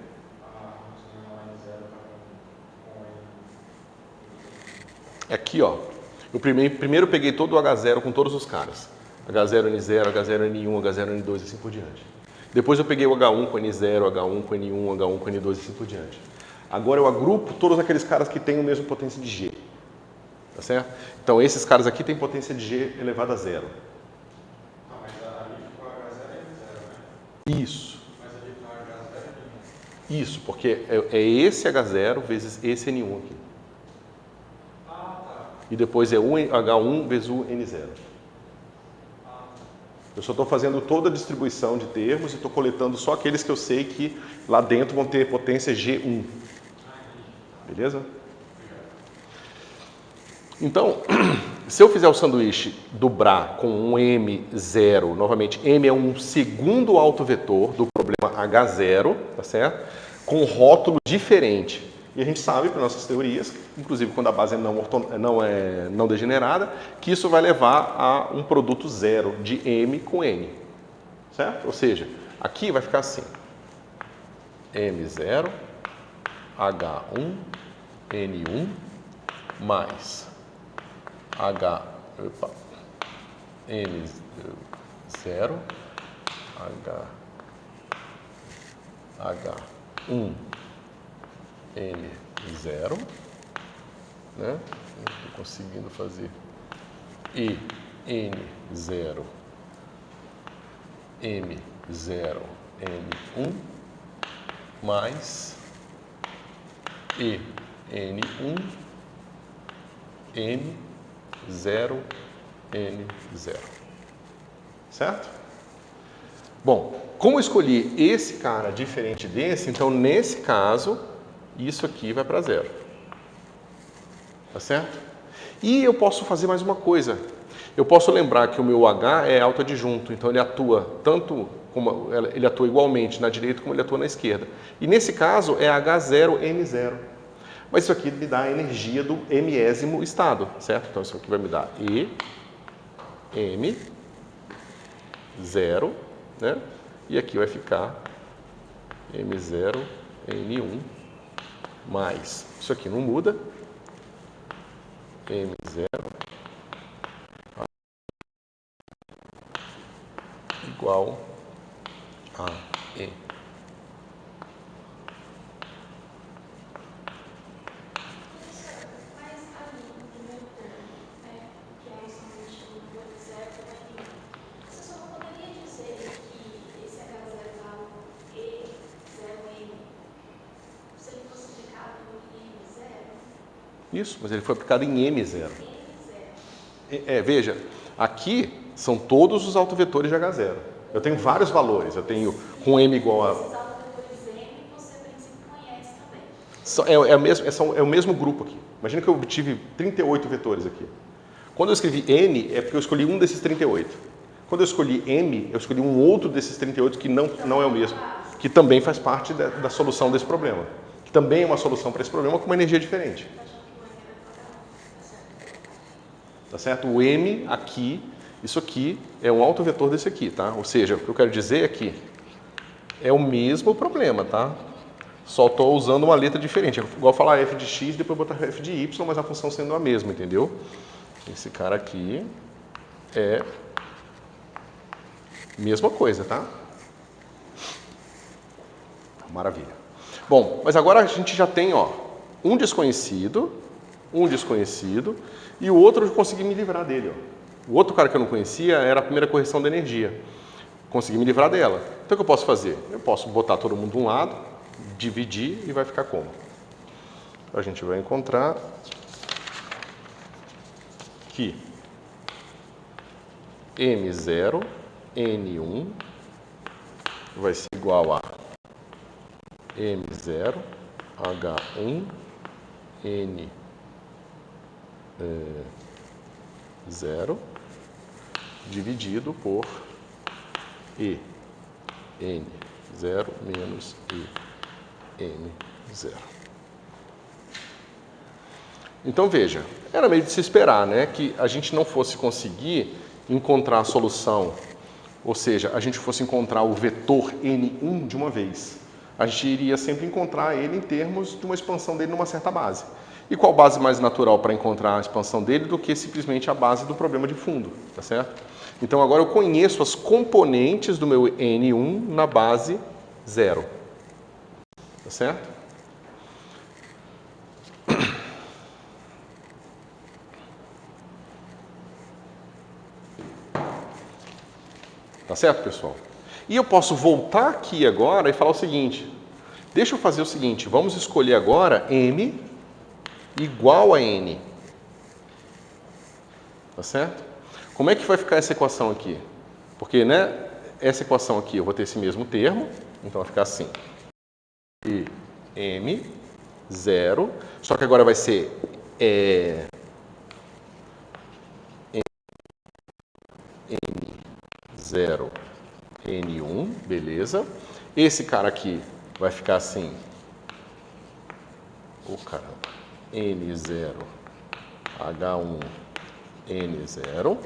Aqui, ó. Eu primeiro peguei todo o H0 com todos os caras. H0N0, H0N1, H0N2 e assim por diante. Depois eu peguei o H1 com N0, H1 com N1, H1 com N2 e assim por diante. Agora eu agrupo todos aqueles caras que têm o mesmo potência de G. Tá certo? Então esses caras aqui têm potência de G elevada a 0. Não, mas ali com H0 é N0, né? Isso. Mas ali com H0 é N1. Isso, porque é esse H0 vezes esse N1 aqui. E depois é H1 vezes o N0. Eu só estou fazendo toda a distribuição de termos e estou coletando só aqueles que eu sei que lá dentro vão ter potência G1. Beleza? Então, se eu fizer o sanduíche do Bra com um M0, novamente, M é um segundo autovetor do problema H0, tá certo? Com rótulo diferente. E a gente sabe, para nossas teorias, inclusive quando a base é não degenerada, que isso vai levar a um produto zero de M com N. Certo? Ou seja, aqui vai ficar assim. M0, H1, N1, mais M0, H1, N0, né? Estou conseguindo fazer E, N0, M0, N1, mais E, N1, M0, N0. Certo? Bom, como eu escolhi esse cara diferente desse, então nesse caso, isso aqui vai para zero. Tá certo? E eu posso fazer mais uma coisa. Eu posso lembrar que o meu H é autoadjunto, então ele atua tanto como ele atua igualmente na direita como ele atua na esquerda. E nesse caso é H0M0. Mas isso aqui me dá a energia do mésimo estado, certo? Então isso aqui vai me dar E, M, 0, né? E aqui vai ficar M0, N1, mais, isso aqui não muda, M0 igual a E. Isso, mas ele foi aplicado em M0. Veja, aqui são todos os autovetores de H0. Eu tenho vários valores. Eu tenho com M igual a... Esses autovetores M você, a princípio, conhece também. É o mesmo grupo aqui. Imagina que eu obtive 38 vetores aqui. Quando eu escrevi N, é porque eu escolhi um desses 38. Quando eu escolhi M, eu escolhi um outro desses 38 que não é o mesmo. Que também faz parte da solução desse problema. Que também é uma solução para esse problema com uma energia diferente. Tá certo? O M aqui, isso aqui é um autovetor desse aqui, tá? Ou seja, o que eu quero dizer é que é o mesmo problema, tá? Só estou usando uma letra diferente. É igual falar f de x e depois botar f de y, mas a função sendo a mesma, entendeu? Esse cara aqui é mesma coisa, tá? Maravilha. Bom, mas agora a gente já tem, ó, um desconhecido e o outro eu consegui me livrar dele, ó. O outro cara que eu não conhecia era a primeira correção da energia. Consegui me livrar dela. Então o que eu posso fazer? Eu posso botar todo mundo de um lado, dividir e vai ficar como? A gente vai encontrar que M0, N1 vai ser igual a M0, H1, N 0 dividido por E, N0 menos E, N0. Então veja, era meio de se esperar, né, que a gente não fosse conseguir encontrar a solução, ou seja, a gente fosse encontrar o vetor N1 de uma vez. A gente iria sempre encontrar ele em termos de uma expansão dele numa certa base. E qual base mais natural para encontrar a expansão dele do que simplesmente a base do problema de fundo, tá certo? Então agora eu conheço as componentes do meu N1 na base 0, tá certo? Tá certo, pessoal? E eu posso voltar aqui agora e falar o seguinte, deixa eu fazer o seguinte, vamos escolher agora M igual a N. Tá certo? Como é que vai ficar essa equação aqui? Porque, né, essa equação aqui eu vou ter esse mesmo termo, então vai ficar assim. E M0, só que agora vai ser N0, N1, beleza. Esse cara aqui vai ficar assim. Caramba. N0, H1, N0.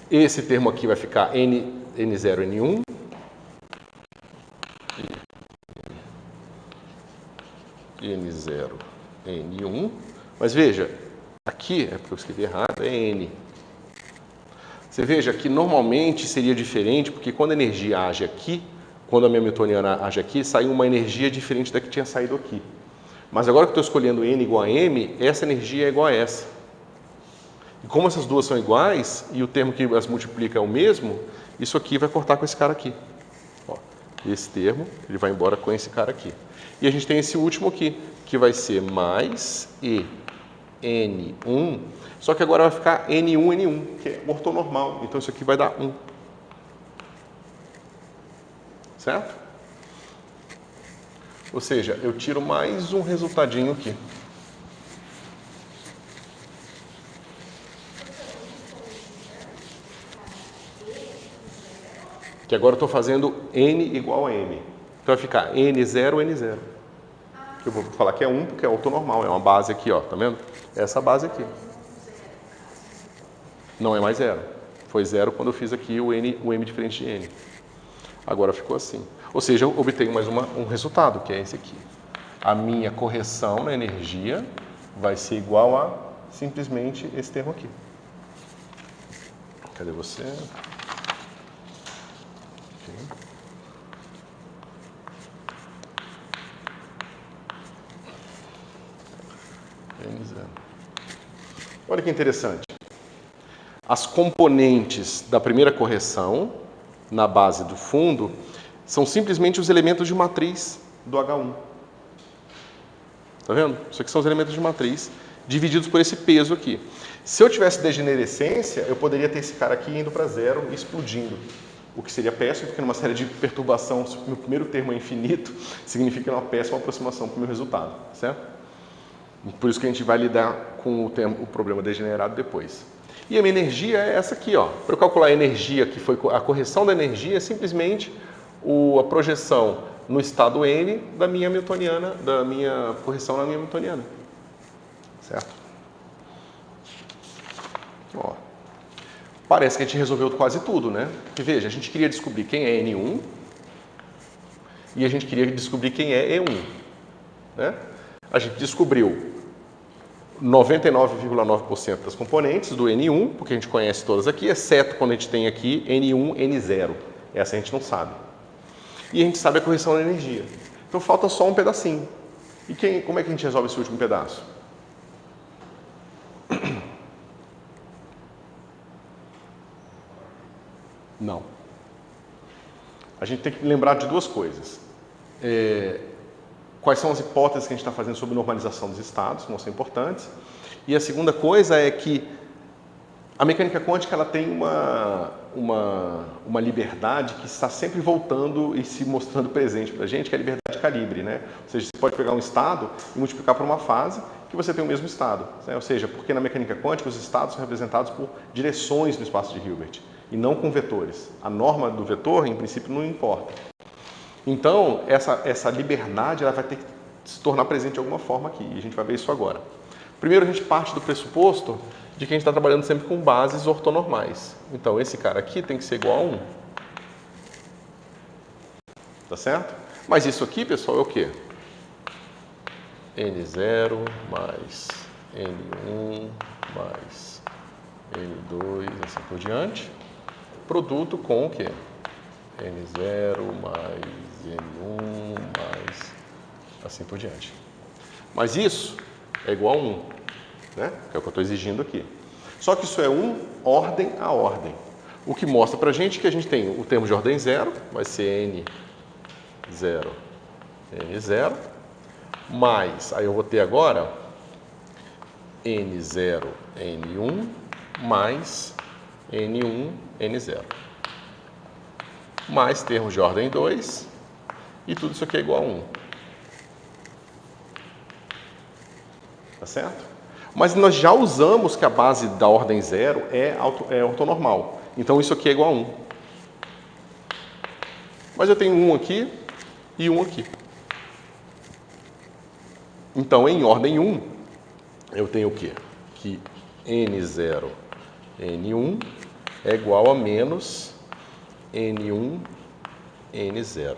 Esse termo aqui vai ficar N0, N1. N0, N1. Mas veja, aqui, é porque eu escrevi errado, é N. Você veja que normalmente seria diferente, porque quando a energia age aqui, quando a minha newtoniana age aqui, saiu uma energia diferente da que tinha saído aqui. Mas agora que eu estou escolhendo N igual a M, essa energia é igual a essa. E como essas duas são iguais, e o termo que as multiplica é o mesmo, isso aqui vai cortar com esse cara aqui. Ó, esse termo, ele vai embora com esse cara aqui. E a gente tem esse último aqui, que vai ser mais N1, só que agora vai ficar N1, N1, que é ortonormal. Então isso aqui vai dar 1. Certo? Ou seja, eu tiro mais um resultadinho aqui. Que agora eu estou fazendo N igual a M. Então vai ficar N0, N0. Eu vou falar que é 1 porque é ortonormal, é uma base aqui, ó, tá vendo? Essa base aqui. Não é mais 0. Foi 0 quando eu fiz aqui o M diferente de N. Agora ficou assim. Ou seja, eu obtenho mais um resultado, que é esse aqui. A minha correção na energia vai ser igual a simplesmente esse termo aqui. Cadê você? N0. Olha que interessante. As componentes da primeira correção, na base do fundo, são simplesmente os elementos de matriz do H1. Tá vendo? Isso aqui são os elementos de matriz divididos por esse peso aqui. Se eu tivesse degenerescência, eu poderia ter esse cara aqui indo para 0 e explodindo. O que seria péssimo, porque numa série de perturbação, se o meu primeiro termo é infinito, significa uma péssima aproximação para o meu resultado, certo? Por isso que a gente vai lidar com o problema degenerado depois. E a minha energia é essa aqui, ó. Para eu calcular a energia, que foi a correção da energia, é simplesmente a projeção no estado N da minha newtoniana, da minha correção na minha newtoniana. Certo? Ó. Parece que a gente resolveu quase tudo, né? Porque veja, a gente queria descobrir quem é N1 e a gente queria descobrir quem é E1. Né? A gente descobriu 99,9% das componentes do N1, porque a gente conhece todas aqui, exceto quando a gente tem aqui N1, N0. Essa a gente não sabe. E a gente sabe a correção da energia. Então falta só um pedacinho. E como é que a gente resolve esse último pedaço? Não. A gente tem que lembrar de duas coisas. Quais são as hipóteses que a gente está fazendo sobre normalização dos estados, que vão ser importantes. E a segunda coisa é que a mecânica quântica ela tem uma liberdade que está sempre voltando e se mostrando presente para a gente, que é a liberdade de calibre. Né? Ou seja, você pode pegar um estado e multiplicar por uma fase que você tem o mesmo estado. Né? Ou seja, porque na mecânica quântica os estados são representados por direções no espaço de Hilbert e não com vetores. A norma do vetor, em princípio, não importa. Então, essa liberdade ela vai ter que se tornar presente de alguma forma aqui, e a gente vai ver isso agora. Primeiro, a gente parte do pressuposto de que a gente está trabalhando sempre com bases ortonormais. Então, esse cara aqui tem que ser igual a 1. Tá certo? Mas isso aqui, pessoal, é o quê? N0 mais N1 mais N2, assim por diante. Produto com o quê? N0 mais N1 mais assim por diante. Mas isso é igual a 1, né? Que é o que eu estou exigindo aqui. Só que isso é 1 ordem a ordem. O que mostra para a gente que a gente tem o termo de ordem 0, vai ser N0, N0, mais, aí eu vou ter agora N0, N1, mais N1, N0. mais termos de ordem 2, e tudo isso aqui é igual a 1. Tá certo? Mas nós já usamos que a base da ordem 0 é ortonormal. Então isso aqui é igual a 1. Mas eu tenho 1 aqui e 1 aqui. Então, em ordem 1, eu tenho o quê? Que N0, N1 é igual a menos N1, N0.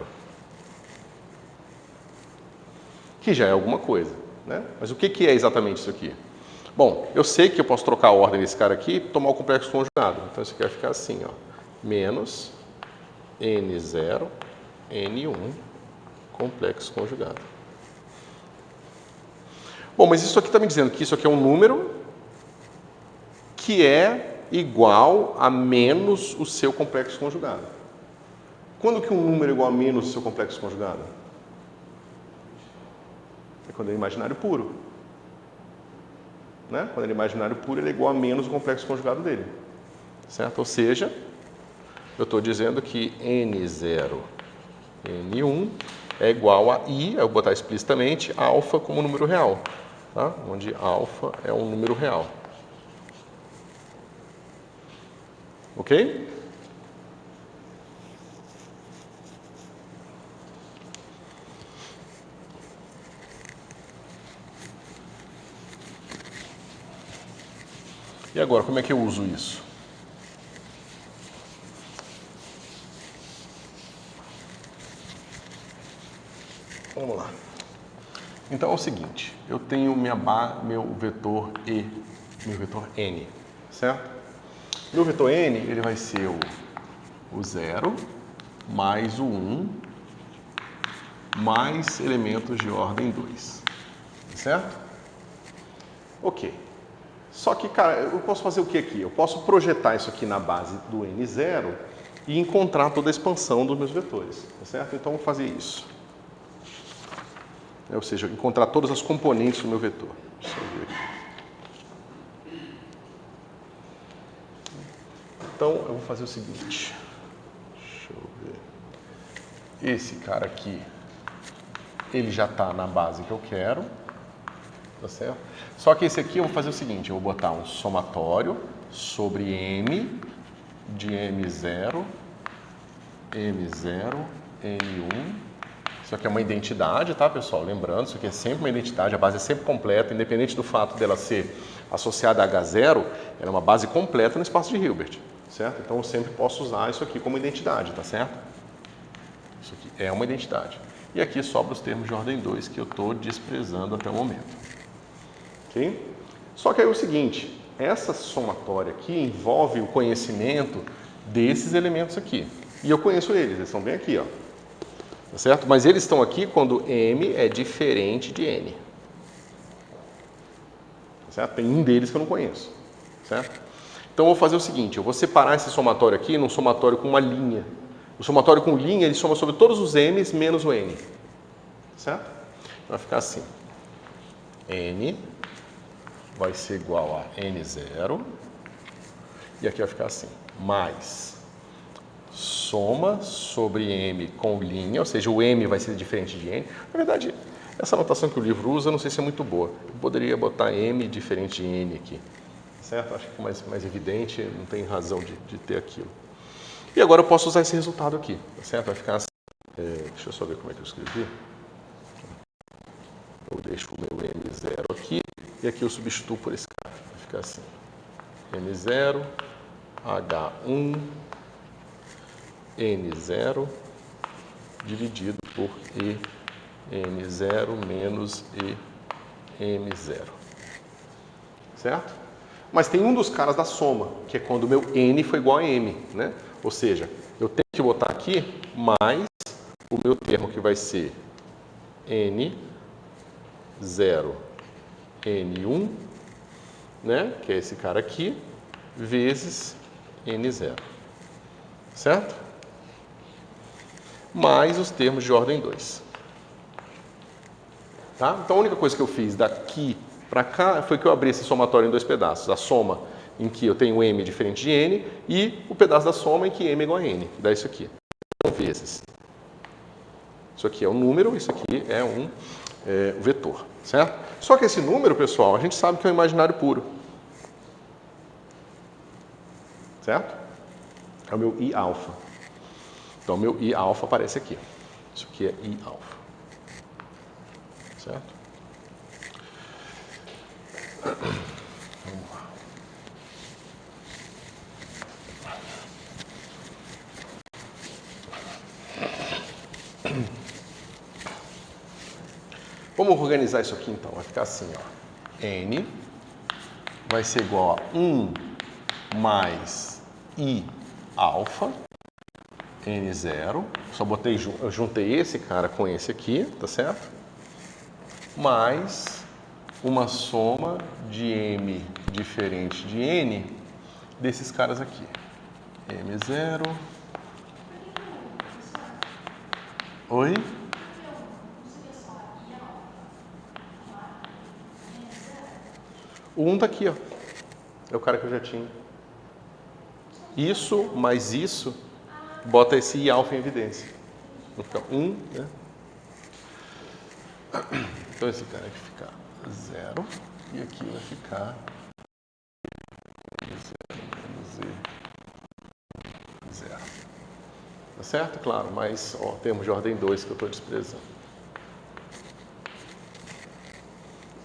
Que já é alguma coisa, né? Mas o que é exatamente isso aqui? Bom, eu sei que eu posso trocar a ordem desse cara aqui e tomar o complexo conjugado. Então, isso aqui vai ficar assim, ó. Menos N0, N1, complexo conjugado. Bom, mas isso aqui está me dizendo que isso aqui é um número que é igual a menos o seu complexo conjugado. Quando que um número é igual a menos o seu complexo conjugado? É quando é imaginário puro. Né? Quando ele é imaginário puro, ele é igual a menos o complexo conjugado dele. Certo? Ou seja, eu estou dizendo que N0, N1 é igual a I, eu vou botar explicitamente, alfa como número real. Tá? Onde alfa é um número real. Ok? E agora, como é que eu uso isso? Vamos lá. Então é o seguinte, eu tenho meu vetor E, meu vetor N, certo? Meu vetor N, ele vai ser o 0 mais o 1 mais elementos de ordem 2, certo? Ok. Só que, cara, eu posso fazer o que aqui? Eu posso projetar isso aqui na base do N0 e encontrar toda a expansão dos meus vetores, certo? Então, eu vou fazer isso. Ou seja, encontrar todas as componentes do meu vetor. Deixa eu ver aqui. Então, eu vou fazer o seguinte. Deixa eu ver. Esse cara aqui, ele já está na base que eu quero. Tá certo? Só que esse aqui eu vou fazer o seguinte. Eu vou botar um somatório sobre M de M0, M0, N1. Isso aqui é uma identidade, tá, pessoal? Lembrando, isso aqui é sempre uma identidade, a base é sempre completa, independente do fato dela ser associada a H0, ela é uma base completa no espaço de Hilbert, certo? Então, eu sempre posso usar isso aqui como identidade, tá certo? Isso aqui é uma identidade. E aqui sobra os termos de ordem 2 que eu estou desprezando até o momento. Ok? Só que aí é o seguinte, essa somatória aqui envolve o conhecimento desses elementos aqui. E eu conheço eles estão bem aqui, ó. Tá certo? Mas eles estão aqui quando M é diferente de N. Tá certo? Tem um deles que eu não conheço. Certo? Então eu vou fazer o seguinte, eu vou separar esse somatório aqui num somatório com uma linha. O somatório com linha, ele soma sobre todos os M's menos o N. Certo? Vai ficar assim. N vai ser igual a N0. E aqui vai ficar assim. Mais soma sobre M com linha, ou seja, o M vai ser diferente de N. Na verdade, essa anotação que o livro usa, não sei se é muito boa. Eu poderia botar M diferente de N aqui. Certo? Acho que é mais evidente, não tem razão de ter aquilo. E agora eu posso usar esse resultado aqui. Tá certo? Vai ficar assim. Deixa eu só ver como é que eu escrevi. Eu deixo o meu M0 aqui e aqui eu substituo por esse cara. Vai ficar assim. M0, H1, N0 dividido por EN0 menos EM0. Certo? Mas tem um dos caras da soma, que é quando o meu N foi igual a M, né? Ou seja, eu tenho que botar aqui mais o meu termo que vai ser N0, N1, né? Que é esse cara aqui, vezes N0. Certo? Mais os termos de ordem 2. Tá? Então a única coisa que eu fiz daqui para cá foi que eu abri esse somatório em dois pedaços. A soma em que eu tenho M diferente de N e o pedaço da soma em que M é igual a N. Dá isso aqui. vezes. Isso aqui é um número, isso aqui é um vetor, certo? Só que esse número, pessoal, a gente sabe que é um imaginário puro. Certo? É o meu I alfa. Então, o meu I alfa aparece aqui. Isso aqui é I alfa. Certo? Vamos lá. Vamos organizar isso aqui então. Vai ficar assim, ó. N vai ser igual a 1 mais I alfa, N0. Só botei, eu juntei esse cara com esse aqui, tá certo? Mais uma soma de M diferente de N desses caras aqui. M0. Oi? O 1 tá aqui, ó. É o cara que eu já tinha. Isso mais isso, bota esse I alfa em evidência. Vai ficar 1, né? Então esse cara aqui fica 0 e aqui vai ficar 0 menos E 0. Tá certo? Claro, mas ó, termos de ordem 2 que eu estou desprezando.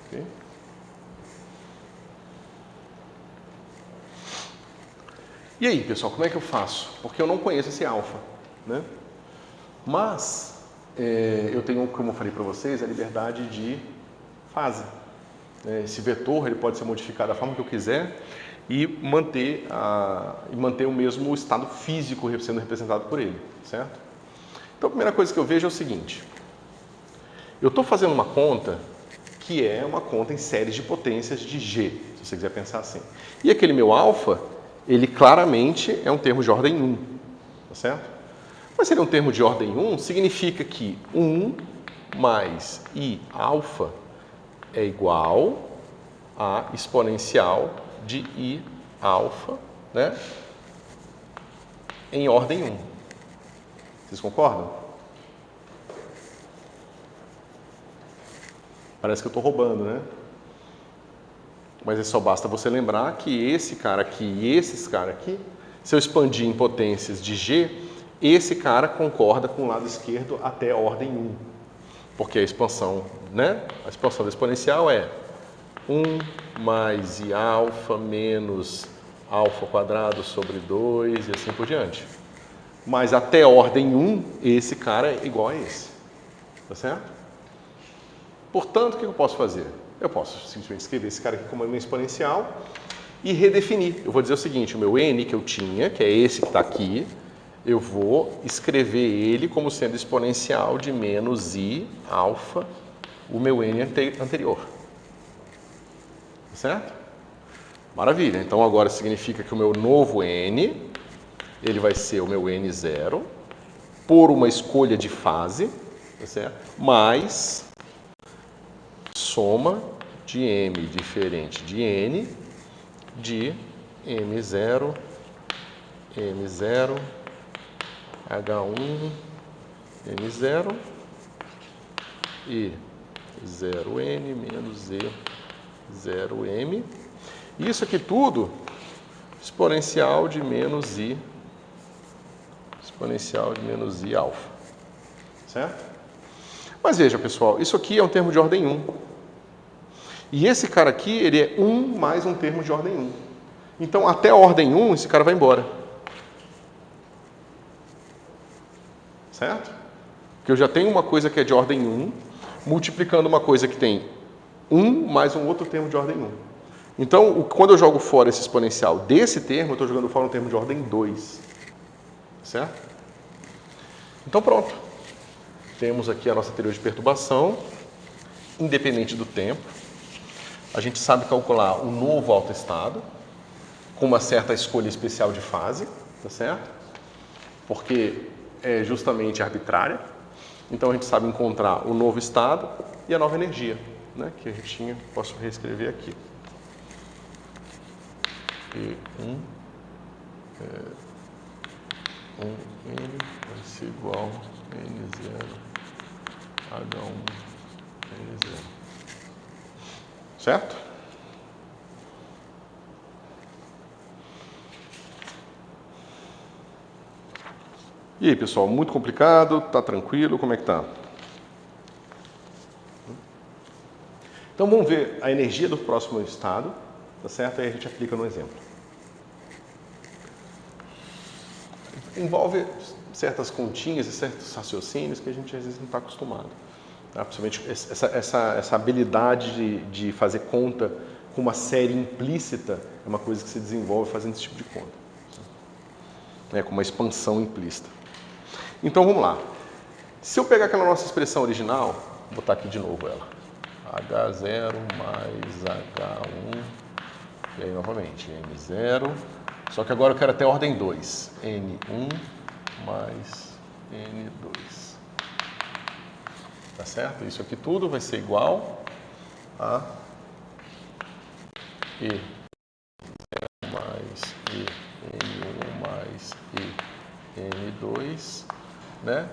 Ok? E aí, pessoal, como é que eu faço? Porque eu não conheço esse alfa, né? Mas eu tenho, como eu falei para vocês, a liberdade de fase. Esse vetor ele pode ser modificado da forma que eu quiser e manter o mesmo estado físico sendo representado por ele, certo? Então, a primeira coisa que eu vejo é o seguinte. Eu estou fazendo uma conta que é uma conta em séries de potências de G, se você quiser pensar assim. E aquele meu alfa, ele claramente é um termo de ordem 1, tá certo? Mas se ele é um termo de ordem 1, significa que 1 mais I alfa é igual a exponencial de I alfa, né? Em ordem 1. Vocês concordam? Parece que eu estou roubando, né? Mas só basta você lembrar que esse cara aqui e esses caras aqui, se eu expandir em potências de G, esse cara concorda com o lado esquerdo até a ordem 1. Porque a expansão, né? A expansão da exponencial é 1 mais I alfa menos alfa quadrado sobre 2 e assim por diante. Mas até a ordem 1, esse cara é igual a esse. Tá certo? Portanto, o que eu posso fazer? Eu posso simplesmente escrever esse cara aqui como uma exponencial e redefinir. Eu vou dizer o seguinte, o meu N que eu tinha, que é esse que está aqui, eu vou escrever ele como sendo exponencial de menos I alfa, o meu N anterior. Tá certo? Maravilha. Então agora significa que o meu novo N, ele vai ser o meu N0, por uma escolha de fase, tá certo? Mais soma de M diferente de N de M0, M0, H1, M0 e 0N menos E0M. Isso aqui tudo exponencial de menos I alfa. Certo? Mas veja, pessoal, isso aqui é um termo de ordem 1. E esse cara aqui, ele é 1 mais um termo de ordem 1. Então, até a ordem 1, esse cara vai embora. Certo? Porque eu já tenho uma coisa que é de ordem 1, multiplicando uma coisa que tem 1 mais um outro termo de ordem 1. Então, quando eu jogo fora esse exponencial desse termo, eu estou jogando fora um termo de ordem 2. Certo? Então, pronto. Temos aqui a nossa teoria de perturbação, independente do tempo. A gente sabe calcular o novo autoestado com uma certa escolha especial de fase, tá certo? Porque é justamente arbitrária. Então, a gente sabe encontrar o novo estado e a nova energia, né? Que a gente tinha, posso reescrever aqui. E N vai ser igual a N0 H1 N0. Certo? E aí, pessoal, muito complicado? Tá tranquilo? Como é que tá? Então vamos ver a energia do próximo estado, tá certo? Aí a gente aplica no exemplo. Envolve certas continhas e certos raciocínios que a gente às vezes não está acostumado. Tá? Principalmente essa habilidade de fazer conta com uma série implícita é uma coisa que se desenvolve fazendo esse tipo de conta. Com uma expansão implícita. Então vamos lá. Se eu pegar aquela nossa expressão original, vou botar aqui de novo ela. H0 mais H1, e aí novamente N0, só que agora eu quero até a ordem 2, N1 mais N2. Tá certo? Isso aqui tudo vai ser igual a E0 mais E, N1 mais E, N2, né?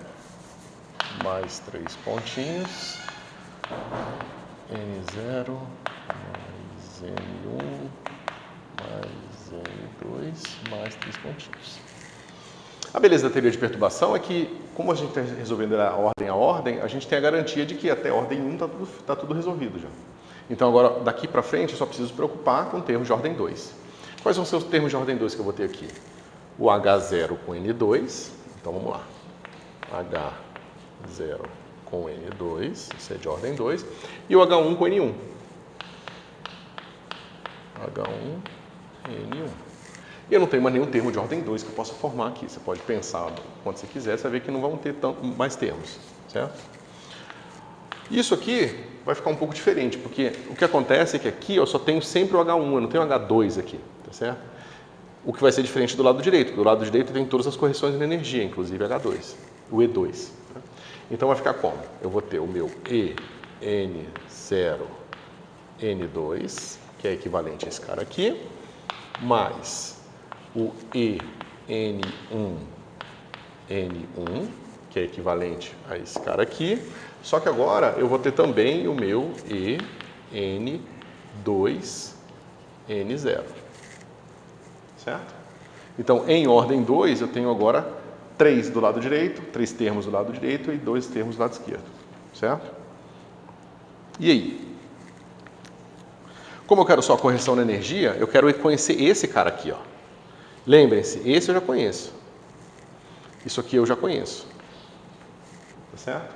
Mais 3 pontinhos. N0 mais N1 mais N2 mais 3 pontinhos. A beleza da teoria de perturbação é que, como a gente está resolvendo a ordem, a gente tem a garantia de que até a ordem 1 está tudo resolvido já. Então agora, daqui para frente, eu só preciso me preocupar com termos de ordem 2. Quais vão ser os termos de ordem 2 que eu vou ter aqui? O H0 com N2, então vamos lá. H0 com N2, isso é de ordem 2, e o H1 com N1. H1, N1. E eu não tenho mais nenhum termo de ordem 2 que eu possa formar aqui. Você pode pensar quando você quiser, você vai ver que não vão ter mais termos, certo? Isso aqui vai ficar um pouco diferente, porque o que acontece é que aqui eu só tenho sempre o H1, eu não tenho o H2 aqui, tá certo? O que vai ser diferente do lado direito, porque do lado direito tem todas as correções de energia, inclusive H2, o E2. Então vai ficar como? Eu vou ter o meu EN0, N2, que é equivalente a esse cara aqui, mais o EN1, N1, que é equivalente a esse cara aqui, só que agora eu vou ter também o meu EN2, N0, certo? Então, em ordem 2, eu tenho agora 3 do lado direito, 3 termos do lado direito e 2 termos do lado esquerdo, certo? E aí? Como eu quero só correção na energia, eu quero conhecer esse cara aqui, ó. Lembrem-se, esse eu já conheço. Isso aqui eu já conheço. Tá certo?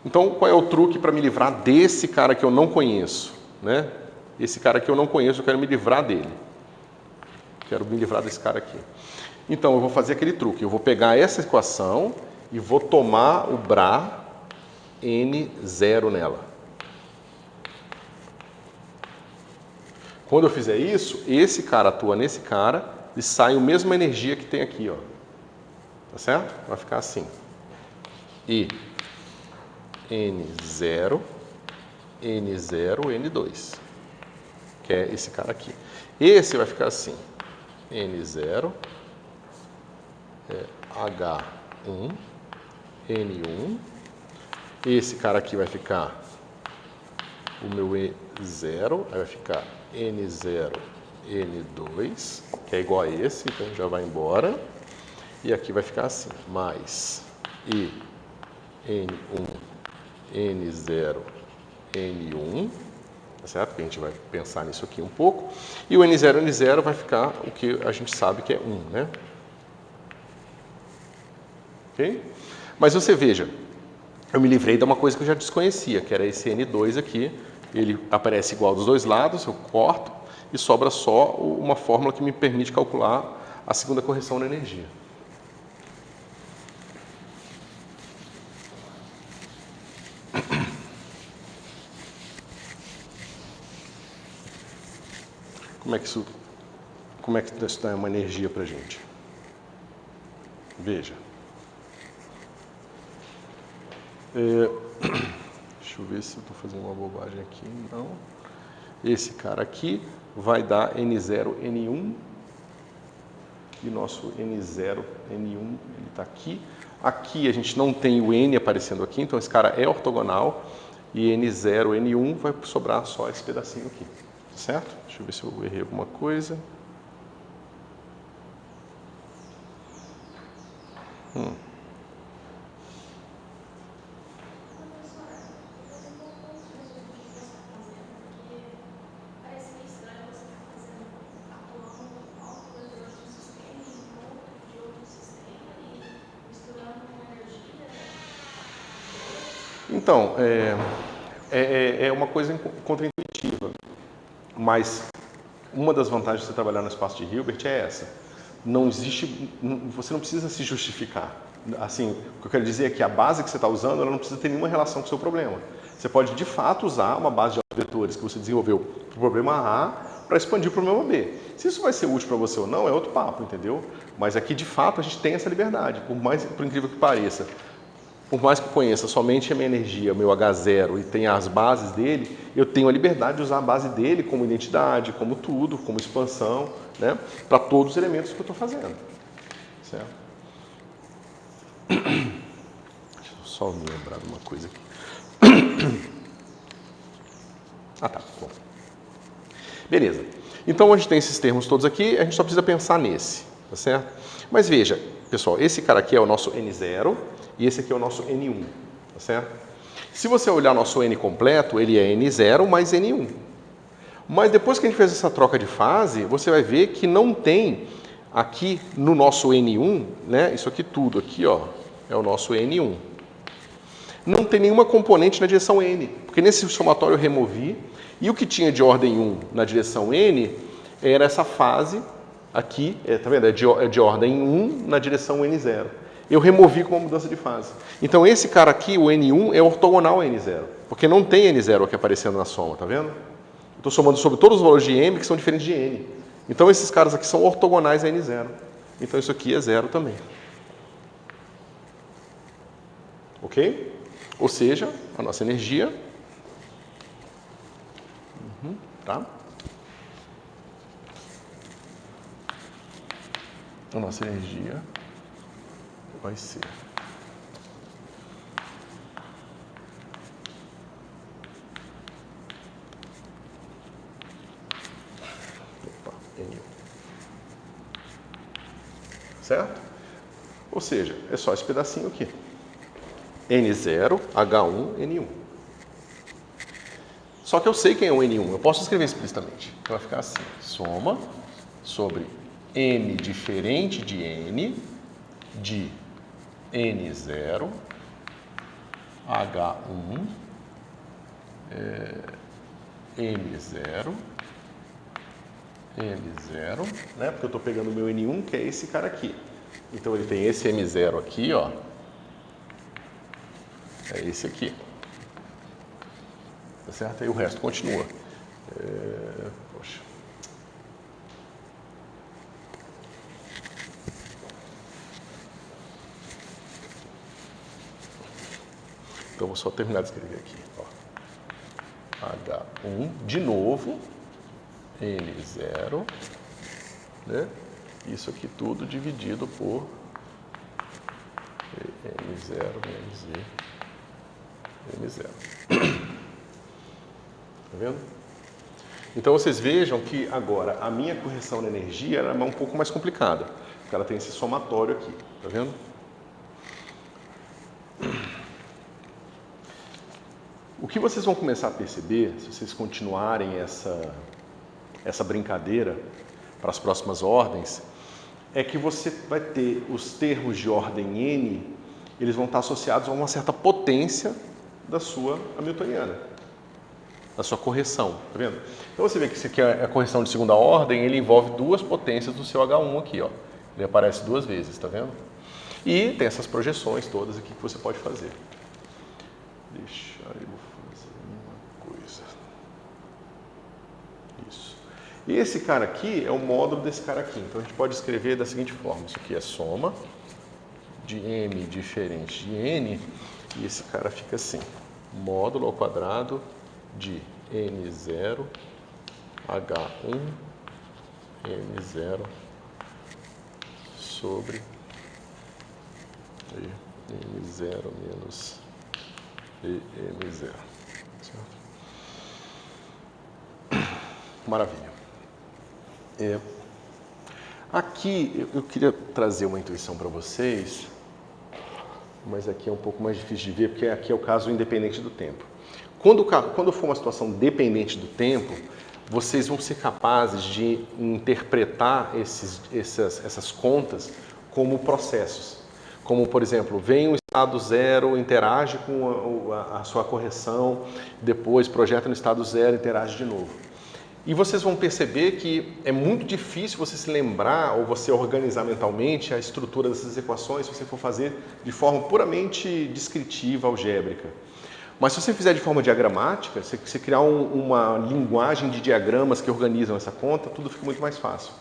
Então, qual é o truque para me livrar desse cara que eu não conheço, né? Esse cara que eu não conheço, eu quero me livrar dele. Quero me livrar desse cara aqui. Então, eu vou fazer aquele truque. Eu vou pegar essa equação e vou tomar o Bra N0 nela. Quando eu fizer isso, esse cara atua nesse cara e sai a mesma energia que tem aqui, ó. Tá certo? Vai ficar assim. E N0, N0, N2. Que é esse cara aqui. Esse vai ficar assim. N0, H1, N1. Esse cara aqui vai ficar o meu E0, aí vai ficar N0, N2, que é igual a esse, então já vai embora. E aqui vai ficar assim, mais E, N1, N0, N1, tá certo? Que a gente vai pensar nisso aqui um pouco. E o N0, N0 vai ficar o que a gente sabe que é 1, né? Ok? Mas você veja, eu me livrei de uma coisa que eu já desconhecia, que era esse N2 aqui. Ele aparece igual dos dois lados, eu corto e sobra só uma fórmula que me permite calcular a segunda correção da energia. Como é que isso dá uma energia para a gente? Veja. Deixa eu ver se eu estou fazendo uma bobagem aqui. Não. Esse cara aqui vai dar N0, N1. e nosso N0, N1, ele está aqui. Aqui a gente não tem o N aparecendo aqui, então esse cara é ortogonal, e N0, N1 vai sobrar só esse pedacinho aqui, certo? Deixa eu ver se eu errei alguma coisa. Então, é uma coisa contraintuitiva, mas uma das vantagens de você trabalhar no espaço de Hilbert é essa. Não existe, você não precisa se justificar. Assim, o que eu quero dizer é que a base que você está usando, ela não precisa ter nenhuma relação com o seu problema. Você pode, de fato, usar uma base de vetores que você desenvolveu para o problema A para expandir o problema B. Se isso vai ser útil para você ou não, é outro papo, entendeu? Mas aqui, de fato, a gente tem essa liberdade, por incrível que pareça. Por mais que eu conheça somente a minha energia, meu H0, e tenha as bases dele, eu tenho a liberdade de usar a base dele como identidade, como tudo, como expansão, né, para todos os elementos que eu estou fazendo. Certo? Deixa eu só me lembrar de uma coisa aqui. Ah, tá. Bom. Beleza. Então, a gente tem esses termos todos aqui, a gente só precisa pensar nesse, tá certo? Mas veja, pessoal, esse cara aqui é o nosso N0, e esse aqui é o nosso N1, tá certo? Se você olhar nosso N completo, ele é N0 mais N1. Mas depois que a gente fez essa troca de fase, você vai ver que não tem aqui no nosso N1, né? Isso aqui tudo aqui, ó, é o nosso N1. Não tem nenhuma componente na direção N, porque nesse somatório eu removi, e o que tinha de ordem 1 na direção N era essa fase aqui, tá vendo? É de ordem 1 na direção N0. Eu removi com uma mudança de fase. Então, esse cara aqui, o N1, é ortogonal a N0, porque não tem N0 aqui aparecendo na soma, tá vendo? Estou somando sobre todos os valores de M que são diferentes de N. Então, esses caras aqui são ortogonais a N0. Então, isso aqui é 0 também. Ok? Ou seja, a nossa energia... tá? A nossa energia vai ser N1. Certo? Ou seja, é só esse pedacinho aqui. N0, H1, N1. Só que eu sei quem é o N1, eu posso escrever explicitamente. Vai ficar assim, soma sobre N diferente de N, de N0, H1, N0, N0, né? Porque eu estou pegando o meu N1, que é esse cara aqui. Então, ele tem esse M0 aqui, ó. É esse aqui. Tá certo? E o resto continua. Poxa. Então, vou só terminar de escrever aqui. Ó. H1, de novo, N0, né? Isso aqui tudo dividido por N0 menos N0. Tá vendo? Então, vocês vejam que agora a minha correção da energia era um pouco mais complicada, porque ela tem esse somatório aqui, tá vendo? O que vocês vão começar a perceber, se vocês continuarem essa brincadeira para as próximas ordens, é que você vai ter os termos de ordem N, eles vão estar associados a uma certa potência da sua hamiltoniana, da sua correção, tá vendo? Então você vê que isso aqui é a correção de segunda ordem, ele envolve duas potências do seu H1 aqui, ó. Ele aparece duas vezes, tá vendo? E tem essas projeções todas aqui que você pode fazer. Deixa eu fazer uma coisa. Isso. E esse cara aqui é o módulo desse cara aqui. Então a gente pode escrever da seguinte forma: isso aqui é soma de M diferente de N, e esse cara fica assim: módulo ao quadrado de N0, H1, N0, sobre EM0 menos EM0. Certo? Maravilha. Aqui eu queria trazer uma intuição para vocês, mas aqui é um pouco mais difícil de ver, porque aqui é o caso independente do tempo. Quando for uma situação dependente do tempo, vocês vão ser capazes de interpretar essas contas como processos. Como, por exemplo, vem um estado zero, interage com a sua correção, depois projeta no estado zero, interage de novo. E vocês vão perceber que é muito difícil você se lembrar ou você organizar mentalmente a estrutura dessas equações se você for fazer de forma puramente descritiva, algébrica. Mas se você fizer de forma diagramática, se você criar uma linguagem de diagramas que organizam essa conta, tudo fica muito mais fácil.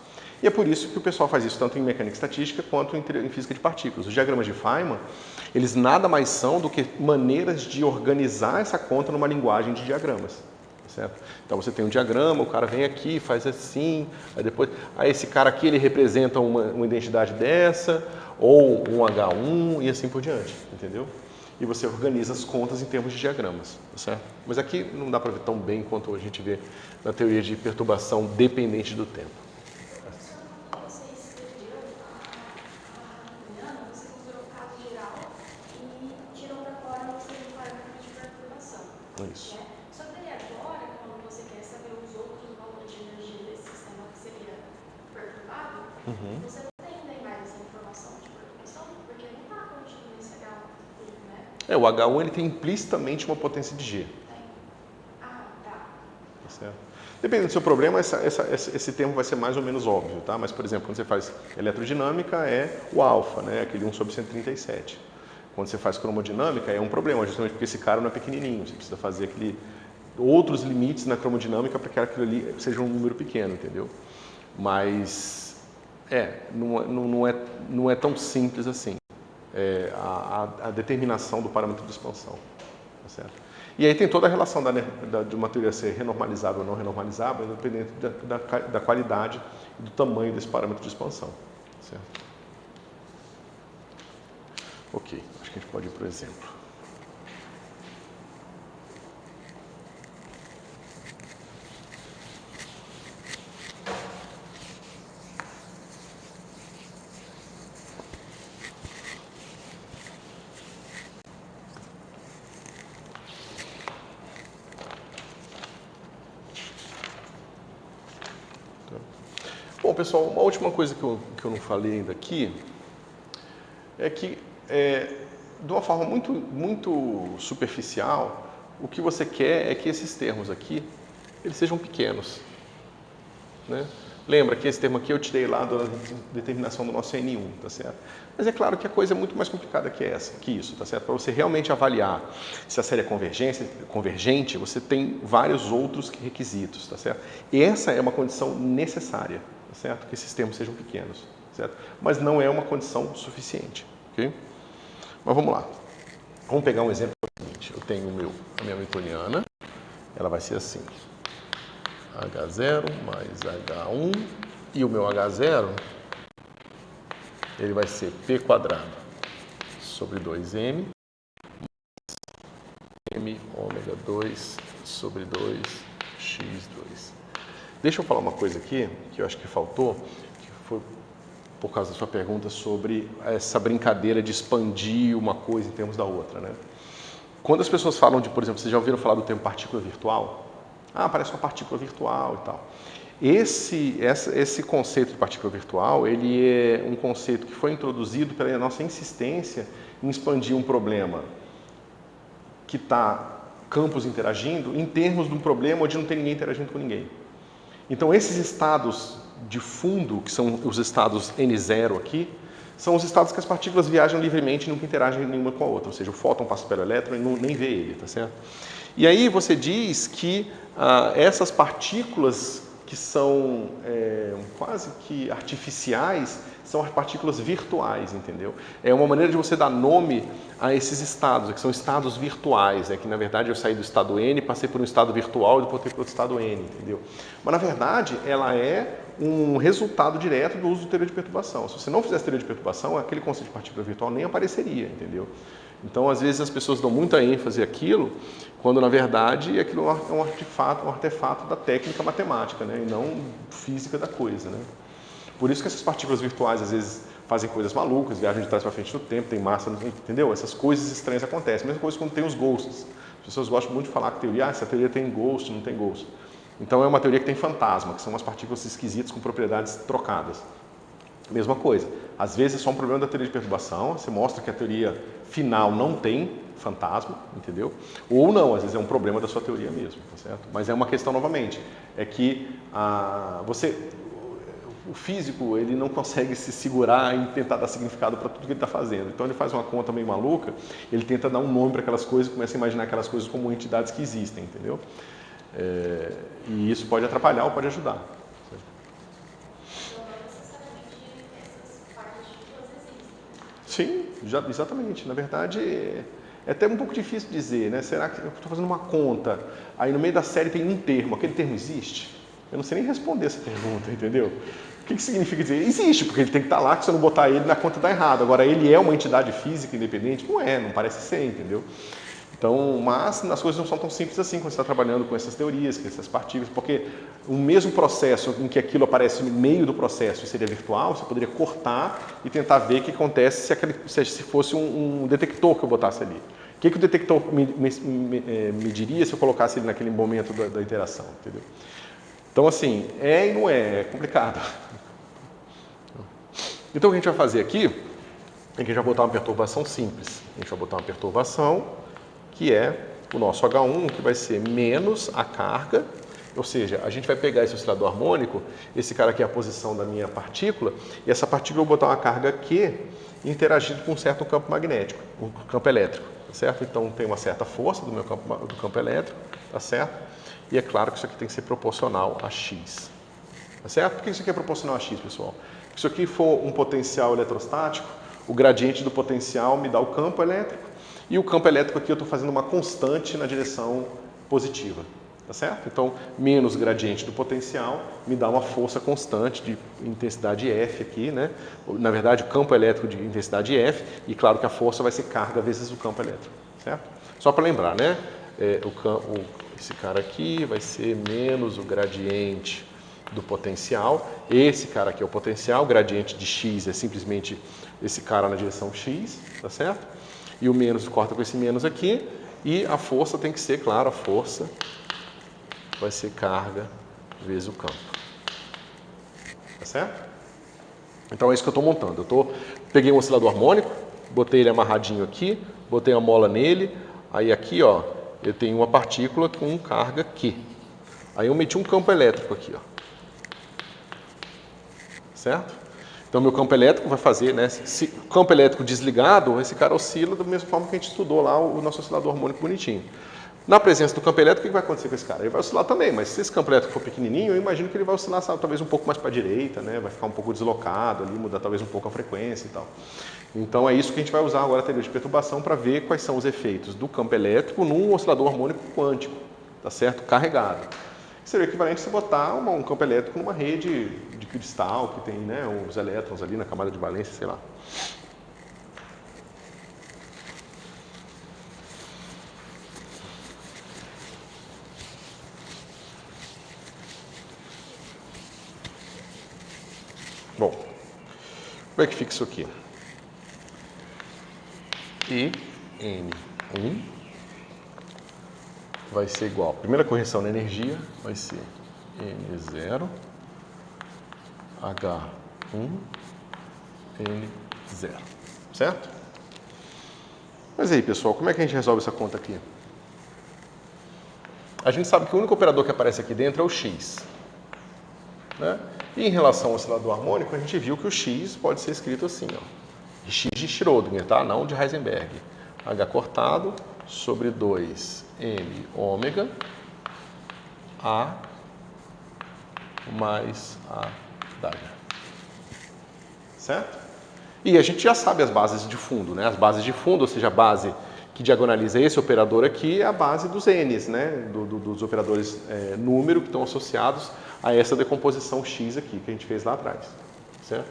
E é por isso que o pessoal faz isso tanto em mecânica estatística quanto em física de partículas. Os diagramas de Feynman, eles nada mais são do que maneiras de organizar essa conta numa linguagem de diagramas. Certo? Então você tem um diagrama, o cara vem aqui, faz assim, aí esse cara aqui ele representa uma identidade dessa, ou um H1 e assim por diante, entendeu? E você organiza as contas em termos de diagramas, certo? Mas aqui não dá para ver tão bem quanto a gente vê na teoria de perturbação dependente do tempo. Você escreveu você considerou o caso geral e tirou para fora você um parâmetro de perturbação. Isso. Só que daí agora, quando você quer saber os outros valores de energia desse sistema que seria perturbado, você não tem nem mais essa informação de perturbação, porque não está contido nesse H1, né? O H1 ele tem implicitamente uma potência de G. Tem. Ah, tá. Tá certo? Dependendo do seu problema, esse termo vai ser mais ou menos óbvio, tá? Mas, por exemplo, quando você faz eletrodinâmica, é o alfa, né? Aquele 1 sobre 137. Quando você faz cromodinâmica, é um problema, justamente porque esse cara não é pequenininho. Você precisa fazer outros limites na cromodinâmica para que aquilo ali seja um número pequeno, entendeu? Mas, não é tão simples assim. A determinação do parâmetro de expansão, tá certo? E aí tem toda a relação de uma teoria ser renormalizável ou não renormalizável, dependendo da qualidade e do tamanho desse parâmetro de expansão, certo? Ok, acho que a gente pode ir para o exemplo. Bom, pessoal, uma última coisa que eu não falei ainda aqui é que, de uma forma muito, muito superficial, o que você quer é que esses termos aqui, eles sejam pequenos, né? Lembra que esse termo aqui eu tirei lá da determinação do nosso N1, tá certo? Mas é claro que a coisa é muito mais complicada que isso, tá certo? Para você realmente avaliar se a série é convergente, você tem vários outros requisitos, tá certo? E essa é uma condição necessária, tá certo? Que esses termos sejam pequenos, certo? Mas não é uma condição suficiente, ok? Mas vamos lá. Vamos pegar um exemplo seguinte. Eu tenho a minha Hamiltoniana, ela vai ser assim. H0 mais H1 e o meu H0 ele vai ser P quadrado sobre 2M mais M ômega 2 sobre 2x2. Deixa eu falar uma coisa aqui que eu acho que faltou, que foi por causa da sua pergunta sobre essa brincadeira de expandir uma coisa em termos da outra, né? Quando as pessoas falam por exemplo, vocês já ouviram falar do termo partícula virtual? Parece uma partícula virtual e tal. Esse conceito de partícula virtual, ele é um conceito que foi introduzido pela nossa insistência em expandir um problema que está campos interagindo em termos de um problema onde não tem ninguém interagindo com ninguém. Então, esses estados de fundo, que são os estados N0 aqui, são os estados que as partículas viajam livremente e nunca interagem nenhuma com a outra. Ou seja, o fóton passa pelo elétron e nem vê ele, tá certo? E aí você diz que essas partículas que são quase que artificiais são as partículas virtuais, entendeu? É uma maneira de você dar nome a esses estados, que são estados virtuais, que na verdade eu saí do estado N, passei por um estado virtual e depois voltei para o estado N, entendeu? Mas na verdade ela é um resultado direto do uso do teoria de perturbação. Se você não fizesse teoria de perturbação, aquele conceito de partícula virtual nem apareceria, entendeu? Então, às vezes, as pessoas dão muita ênfase àquilo, quando, na verdade, aquilo é um artefato da técnica matemática, né? E não física da coisa, né? Por isso que essas partículas virtuais, às vezes, fazem coisas malucas, viajam de trás para frente no tempo, tem massa, entendeu? Essas coisas estranhas acontecem. Mesma coisa quando tem os ghosts. As pessoas gostam muito de falar que essa teoria tem ghost, não tem ghost. Então, é uma teoria que tem fantasma, que são umas partículas esquisitas com propriedades trocadas. Mesma coisa. Às vezes é só um problema da teoria de perturbação, você mostra que a teoria final não tem fantasma, entendeu? Ou não, às vezes é um problema da sua teoria mesmo, tá certo? Mas é uma questão, novamente, é que o físico, ele não consegue se segurar e tentar dar significado para tudo que ele está fazendo. Então ele faz uma conta meio maluca, ele tenta dar um nome para aquelas coisas e começa a imaginar aquelas coisas como entidades que existem, entendeu? E isso pode atrapalhar ou pode ajudar. Sim, exatamente. Na verdade, é até um pouco difícil dizer, né? Será que eu estou fazendo uma conta, aí no meio da série tem um termo, aquele termo existe? Eu não sei nem responder essa pergunta, entendeu? O que significa dizer? Existe, porque ele tem que estar lá, que se eu não botar ele na conta está errado. Agora, ele é uma entidade física independente? Não parece ser, entendeu? Então, mas as coisas não são tão simples assim quando você está trabalhando com essas teorias, com essas partículas, porque o mesmo processo em que aquilo aparece no meio do processo seria virtual, você poderia cortar e tentar ver o que acontece se fosse um detector que eu botasse ali. O que o detector mediria se eu colocasse ele naquele momento da interação, entendeu? Então, assim, e não é complicado. Então, o que a gente vai fazer aqui é que a gente vai botar uma perturbação simples. A gente vai botar uma perturbação que é o nosso H1, que vai ser menos a carga, ou seja, a gente vai pegar esse oscilador harmônico, esse cara aqui é a posição da minha partícula, e essa partícula eu vou botar uma carga Q interagindo com um certo campo magnético, um campo elétrico, tá certo? Então tem uma certa força do campo elétrico, tá certo? E é claro que isso aqui tem que ser proporcional a X, tá certo? Por que isso aqui é proporcional a X, pessoal? Se isso aqui for um potencial eletrostático, o gradiente do potencial me dá o campo elétrico, e o campo elétrico aqui eu estou fazendo uma constante na direção positiva, tá certo? Então, menos gradiente do potencial me dá uma força constante de intensidade F aqui, né? Na verdade, o campo elétrico de intensidade F, e claro que a força vai ser carga vezes o campo elétrico, certo? Só para lembrar, né? Esse cara aqui vai ser menos o gradiente do potencial, esse cara aqui é o potencial, o gradiente de X é simplesmente esse cara na direção X, tá certo? E o menos corta com esse menos aqui, e a força tem que ser, claro, a força vai ser carga vezes o campo. Tá certo? Então é isso que eu estou montando. Peguei um oscilador harmônico, botei ele amarradinho aqui, botei uma mola nele, aí aqui, ó, eu tenho uma partícula com carga Q. Aí eu meti um campo elétrico aqui, ó. Certo? Então, meu campo elétrico vai fazer, né? Se o campo elétrico desligado, esse cara oscila da mesma forma que a gente estudou lá o nosso oscilador harmônico bonitinho. Na presença do campo elétrico, o que vai acontecer com esse cara? Ele vai oscilar também, mas se esse campo elétrico for pequenininho, eu imagino que ele vai oscilar, sabe, talvez um pouco mais para a direita, né? Vai ficar um pouco deslocado ali, mudar talvez um pouco a frequência e tal. Então, é isso que a gente vai usar agora a teoria de perturbação para ver quais são os efeitos do campo elétrico num oscilador harmônico quântico, tá certo? Carregado. Seria o equivalente a você botar um campo elétrico numa rede de cristal, que tem, né, os elétrons ali na camada de valência, sei lá. Bom, como é que fica isso aqui? E N1 vai ser igual. A primeira correção na energia vai ser N0, H1, N0. Certo? Mas aí, pessoal, como é que a gente resolve essa conta aqui? A gente sabe que o único operador que aparece aqui dentro é o X. Né? E em relação ao oscilador harmônico, a gente viu que o X pode ser escrito assim, ó. X de Schrödinger, tá? Não de Heisenberg. H cortado sobre 2M ômega A mais A d'H. Certo? E a gente já sabe as bases de fundo, né? As bases de fundo, ou seja, a base que diagonaliza esse operador aqui é a base dos n's, né? Dos operadores número que estão associados a essa decomposição x aqui que a gente fez lá atrás, certo?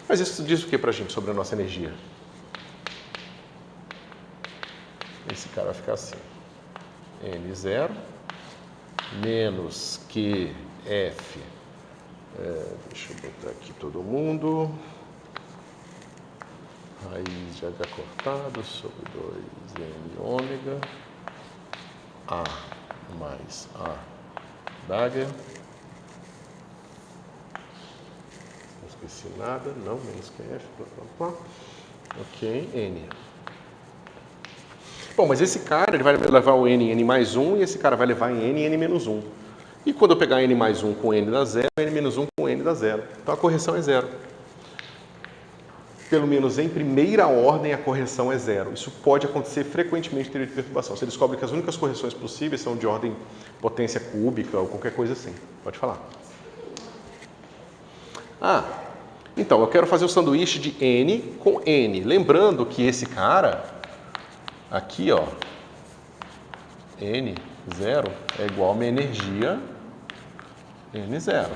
Mas isso diz o que para a gente sobre a nossa energia? Esse cara vai ficar assim, N0 menos QF, deixa eu botar aqui todo mundo, raiz de H cortado sobre 2N ômega, A mais A Dagger, não esqueci nada, não, menos QF, ok, N. Bom, mas esse cara ele vai levar o N em N mais 1 e esse cara vai levar em N N menos 1. E quando eu pegar N mais 1 com N dá 0, N menos 1 com N dá 0. Então a correção é 0. Pelo menos em primeira ordem a correção é 0. Isso pode acontecer frequentemente em teoria de perturbação. Você descobre que as únicas correções possíveis são de ordem potência cúbica ou qualquer coisa assim. Pode falar. Então eu quero fazer o sanduíche de N com N. Lembrando que esse cara aqui, ó, N0 é igual a minha energia N0,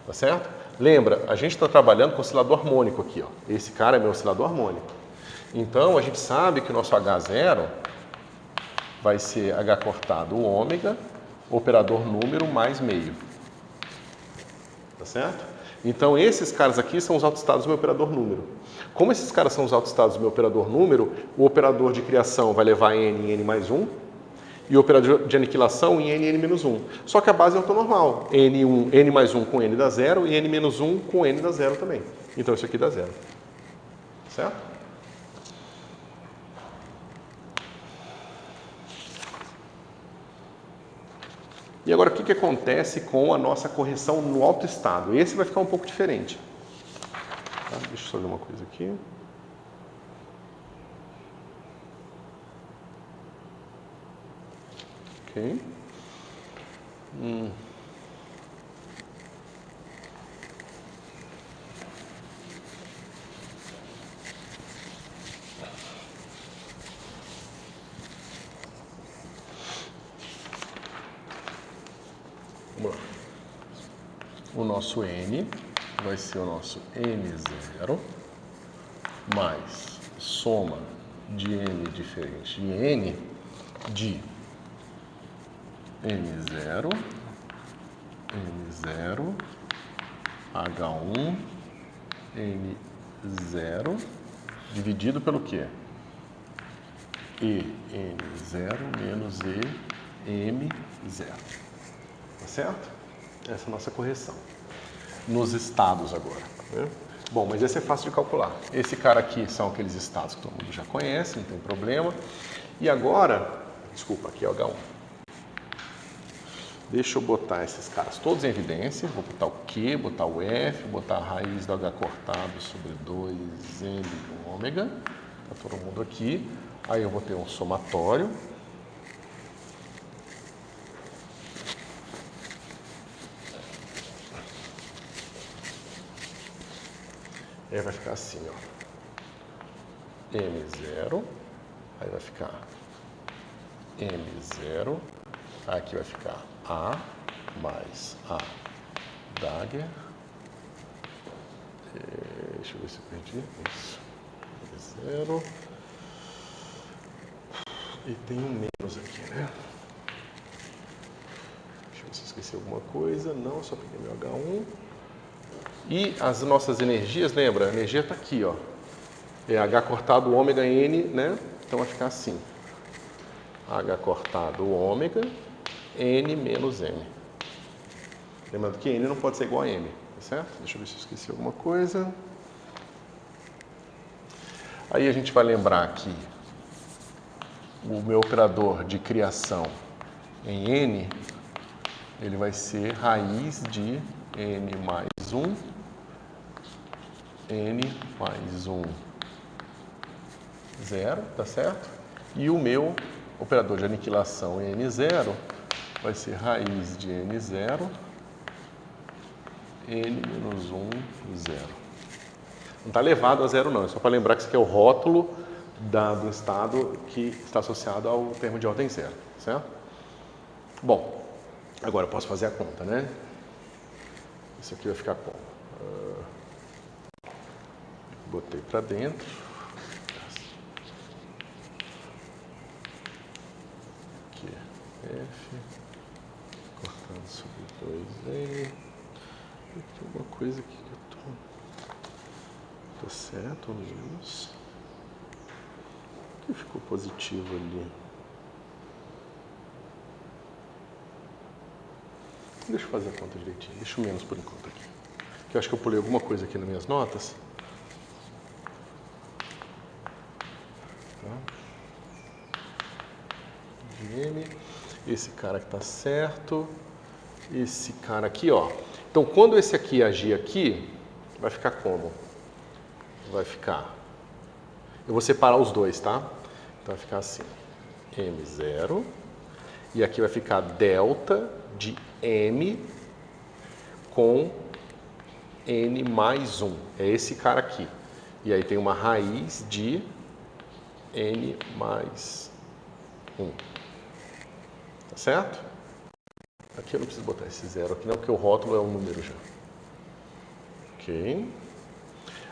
tá certo? Lembra, a gente está trabalhando com oscilador harmônico aqui, ó. Esse cara é meu oscilador harmônico. Então, a gente sabe que o nosso H0 vai ser H cortado ômega, operador número mais meio. Tá certo? Então, esses caras aqui são os autoestados do meu operador número. Como esses caras são os autoestados do meu operador número, o operador de criação vai levar N em N mais 1 e o operador de aniquilação em N em N menos 1. Só que a base é ortonormal. N mais 1 com N dá 0 e N menos 1 com N dá 0 também. Então, isso aqui dá 0. Certo? E agora, o que acontece com a nossa correção no autoestado? Esse vai ficar um pouco diferente. Tá? Deixa eu só ver uma coisa aqui. Ok. Vamos lá. O nosso N vai ser o nosso N0 mais soma de N diferente de N de N0, N0, H1, N0, dividido pelo quê? EN0 menos EM0. Tá certo? Essa é a nossa correção. Nos estados agora. Né? Bom, mas esse é fácil de calcular. Esse cara aqui são aqueles estados que todo mundo já conhece, não tem problema. E agora, desculpa, aqui é o H1. Deixa eu botar esses caras todos em evidência. Vou botar o Q, botar o F, botar a raiz do H cortado sobre 2N ômega. Tá todo mundo aqui. Aí eu vou ter um somatório. Aí vai ficar assim, ó. M0. Aí vai ficar M0. Aqui vai ficar A mais A Dagger. Deixa eu ver se eu perdi. Isso. M0. E tem um menos aqui, né? Deixa eu ver se eu esqueci alguma coisa. Não, só peguei meu H1. E as nossas energias, lembra? A energia está aqui, ó. É H cortado ômega N, né? Então vai ficar assim. H cortado ômega N menos M. Lembrando que N não pode ser igual a M, tá certo? Deixa eu ver se eu esqueci alguma coisa. Aí a gente vai lembrar que o meu operador de criação em N, ele vai ser raiz de N mais 1, N mais 1, 0, tá certo? E o meu operador de aniquilação em N0 vai ser raiz de N0, N menos 1, 0. Não está elevado a 0 não, é só para lembrar que isso aqui é o rótulo dado um estado que está associado ao termo de ordem zero, certo? Bom, agora eu posso fazer a conta, né? Isso aqui vai ficar como? Botei para dentro. Aqui, F, cortando sobre 2N. Tem alguma coisa aqui que eu tô certo ou menos? O que ficou positivo ali? Deixa eu fazer a conta direitinho. Deixa o menos por enquanto aqui. Que eu acho que eu pulei alguma coisa aqui nas minhas notas. M. Esse cara que está certo. Esse cara aqui, ó. Então, quando esse aqui agir aqui, vai ficar como? Vai ficar... Eu vou separar os dois, tá? Então, vai ficar assim. M0. E aqui vai ficar delta de M com N mais 1. É esse cara aqui. E aí tem uma raiz de N mais 1. Tá certo? Aqui eu não preciso botar esse zero aqui não, porque o rótulo é um número já. Ok.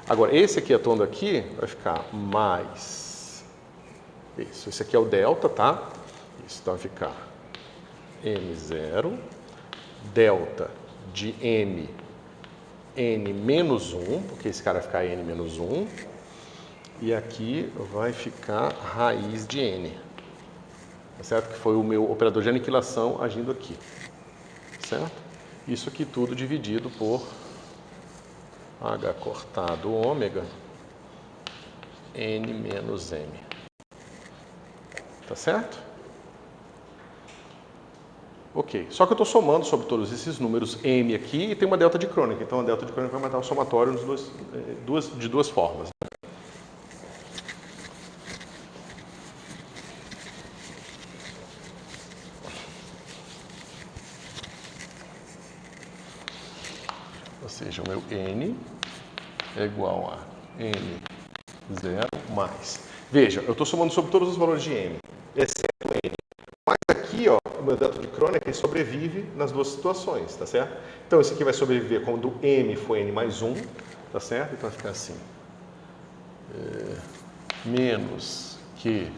Agora, esse aqui atuando aqui, vai ficar mais... Isso, esse aqui é o delta, tá? Isso, então vai ficar M0, delta de M, N menos 1, porque esse cara vai ficar N menos 1. E aqui vai ficar raiz de N. Tá certo? Que foi o meu operador de aniquilação agindo aqui. Certo? Isso aqui tudo dividido por H cortado ômega N menos M. Tá certo? Ok. Só que eu estou somando sobre todos esses números M aqui e tem uma delta de Kronecker. Então a delta de Kronecker vai matar o somatório de duas formas. Ou seja, o meu N é igual a N0 mais... Veja, eu estou somando sobre todos os valores de M, exceto N. Mas aqui, ó, o meu delta de Kronecker sobrevive nas duas situações, tá certo? Então, esse aqui vai sobreviver quando M for N mais 1, tá certo? Então, vai ficar assim. Menos que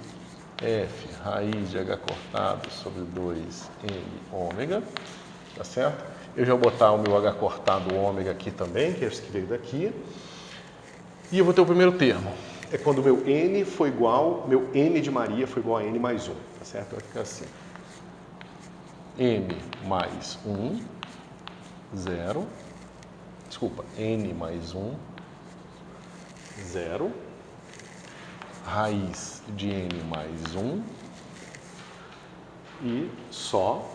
F raiz de H cortado sobre 2N ômega, tá certo? Eu já vou botar o meu H cortado ômega aqui também, que é esse que veio daqui. E eu vou ter o primeiro termo. É quando o meu N foi igual, meu N de Maria foi igual a N mais 1, tá certo? Vai ficar assim. M mais 1, 0. Desculpa, N mais 1, 0. Raiz de N mais 1. E só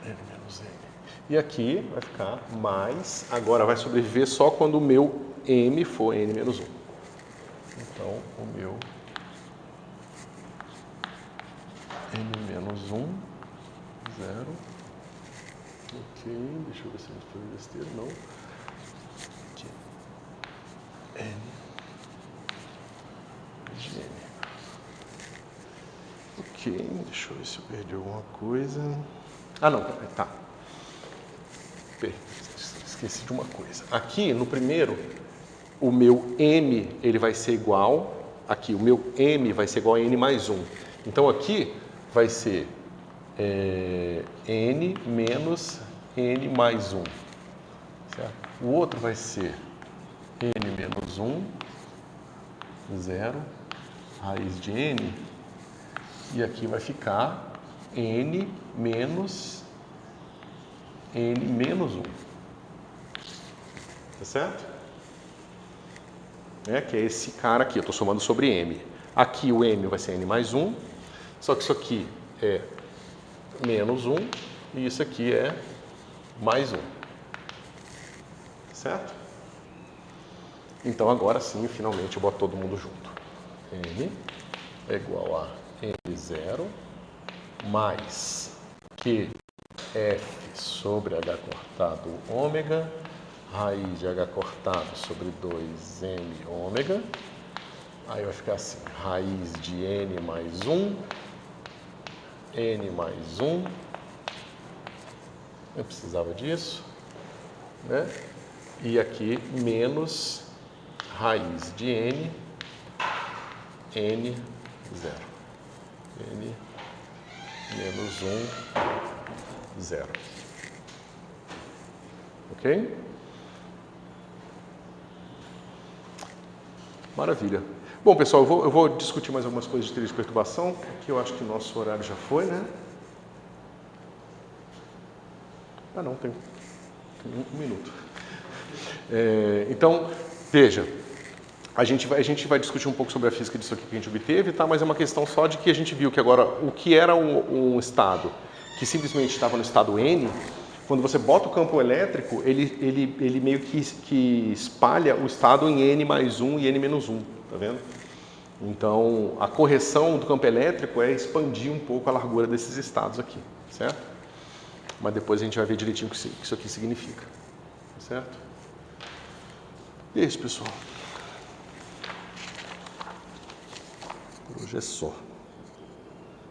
N menos N. E aqui vai ficar mais, agora vai sobreviver só quando o meu M for N menos 1. Então, o meu N menos 1, 0. Ok, deixa eu ver se eu não estou fazendo besteira, não. Aqui. N de N. Ok, deixa eu ver se eu perdi alguma coisa. Ah, não, tá. Esqueci de uma coisa. Aqui, no primeiro, o meu M ele vai ser igual... Aqui, o meu M vai ser igual a N mais 1. Então, aqui vai ser N menos N mais 1. Certo? O outro vai ser N menos 1, 0, raiz de N. E aqui vai ficar N menos N menos 1. Tá certo? Que é esse cara aqui, eu estou somando sobre M. Aqui o M vai ser N mais 1, só que isso aqui é menos 1 e isso aqui é mais 1. Certo? Então agora sim, finalmente eu boto todo mundo junto. N é igual a N0 mais QF sobre H cortado ômega raiz de H cortado sobre 2m ômega. Aí vai ficar assim, raiz de n mais 1, n mais 1. Eu precisava disso, né? E aqui menos raiz de n, n 0. N menos 1, 0. Ok? Maravilha. Bom, pessoal, eu vou discutir mais algumas coisas de teoria de perturbação, que eu acho que o nosso horário já foi, né? Ah, não, tem um minuto. Então, veja, a gente vai discutir um pouco sobre a física disso aqui que a gente obteve, tá? Mas é uma questão só de que a gente viu que agora o que era um estado que simplesmente estava no estado N, quando você bota o campo elétrico, ele meio que espalha o estado em N mais 1 e N menos 1, tá vendo? Então, a correção do campo elétrico é expandir um pouco a largura desses estados aqui, certo? Mas depois a gente vai ver direitinho o que isso aqui significa, certo? E é isso, pessoal. Por hoje é só.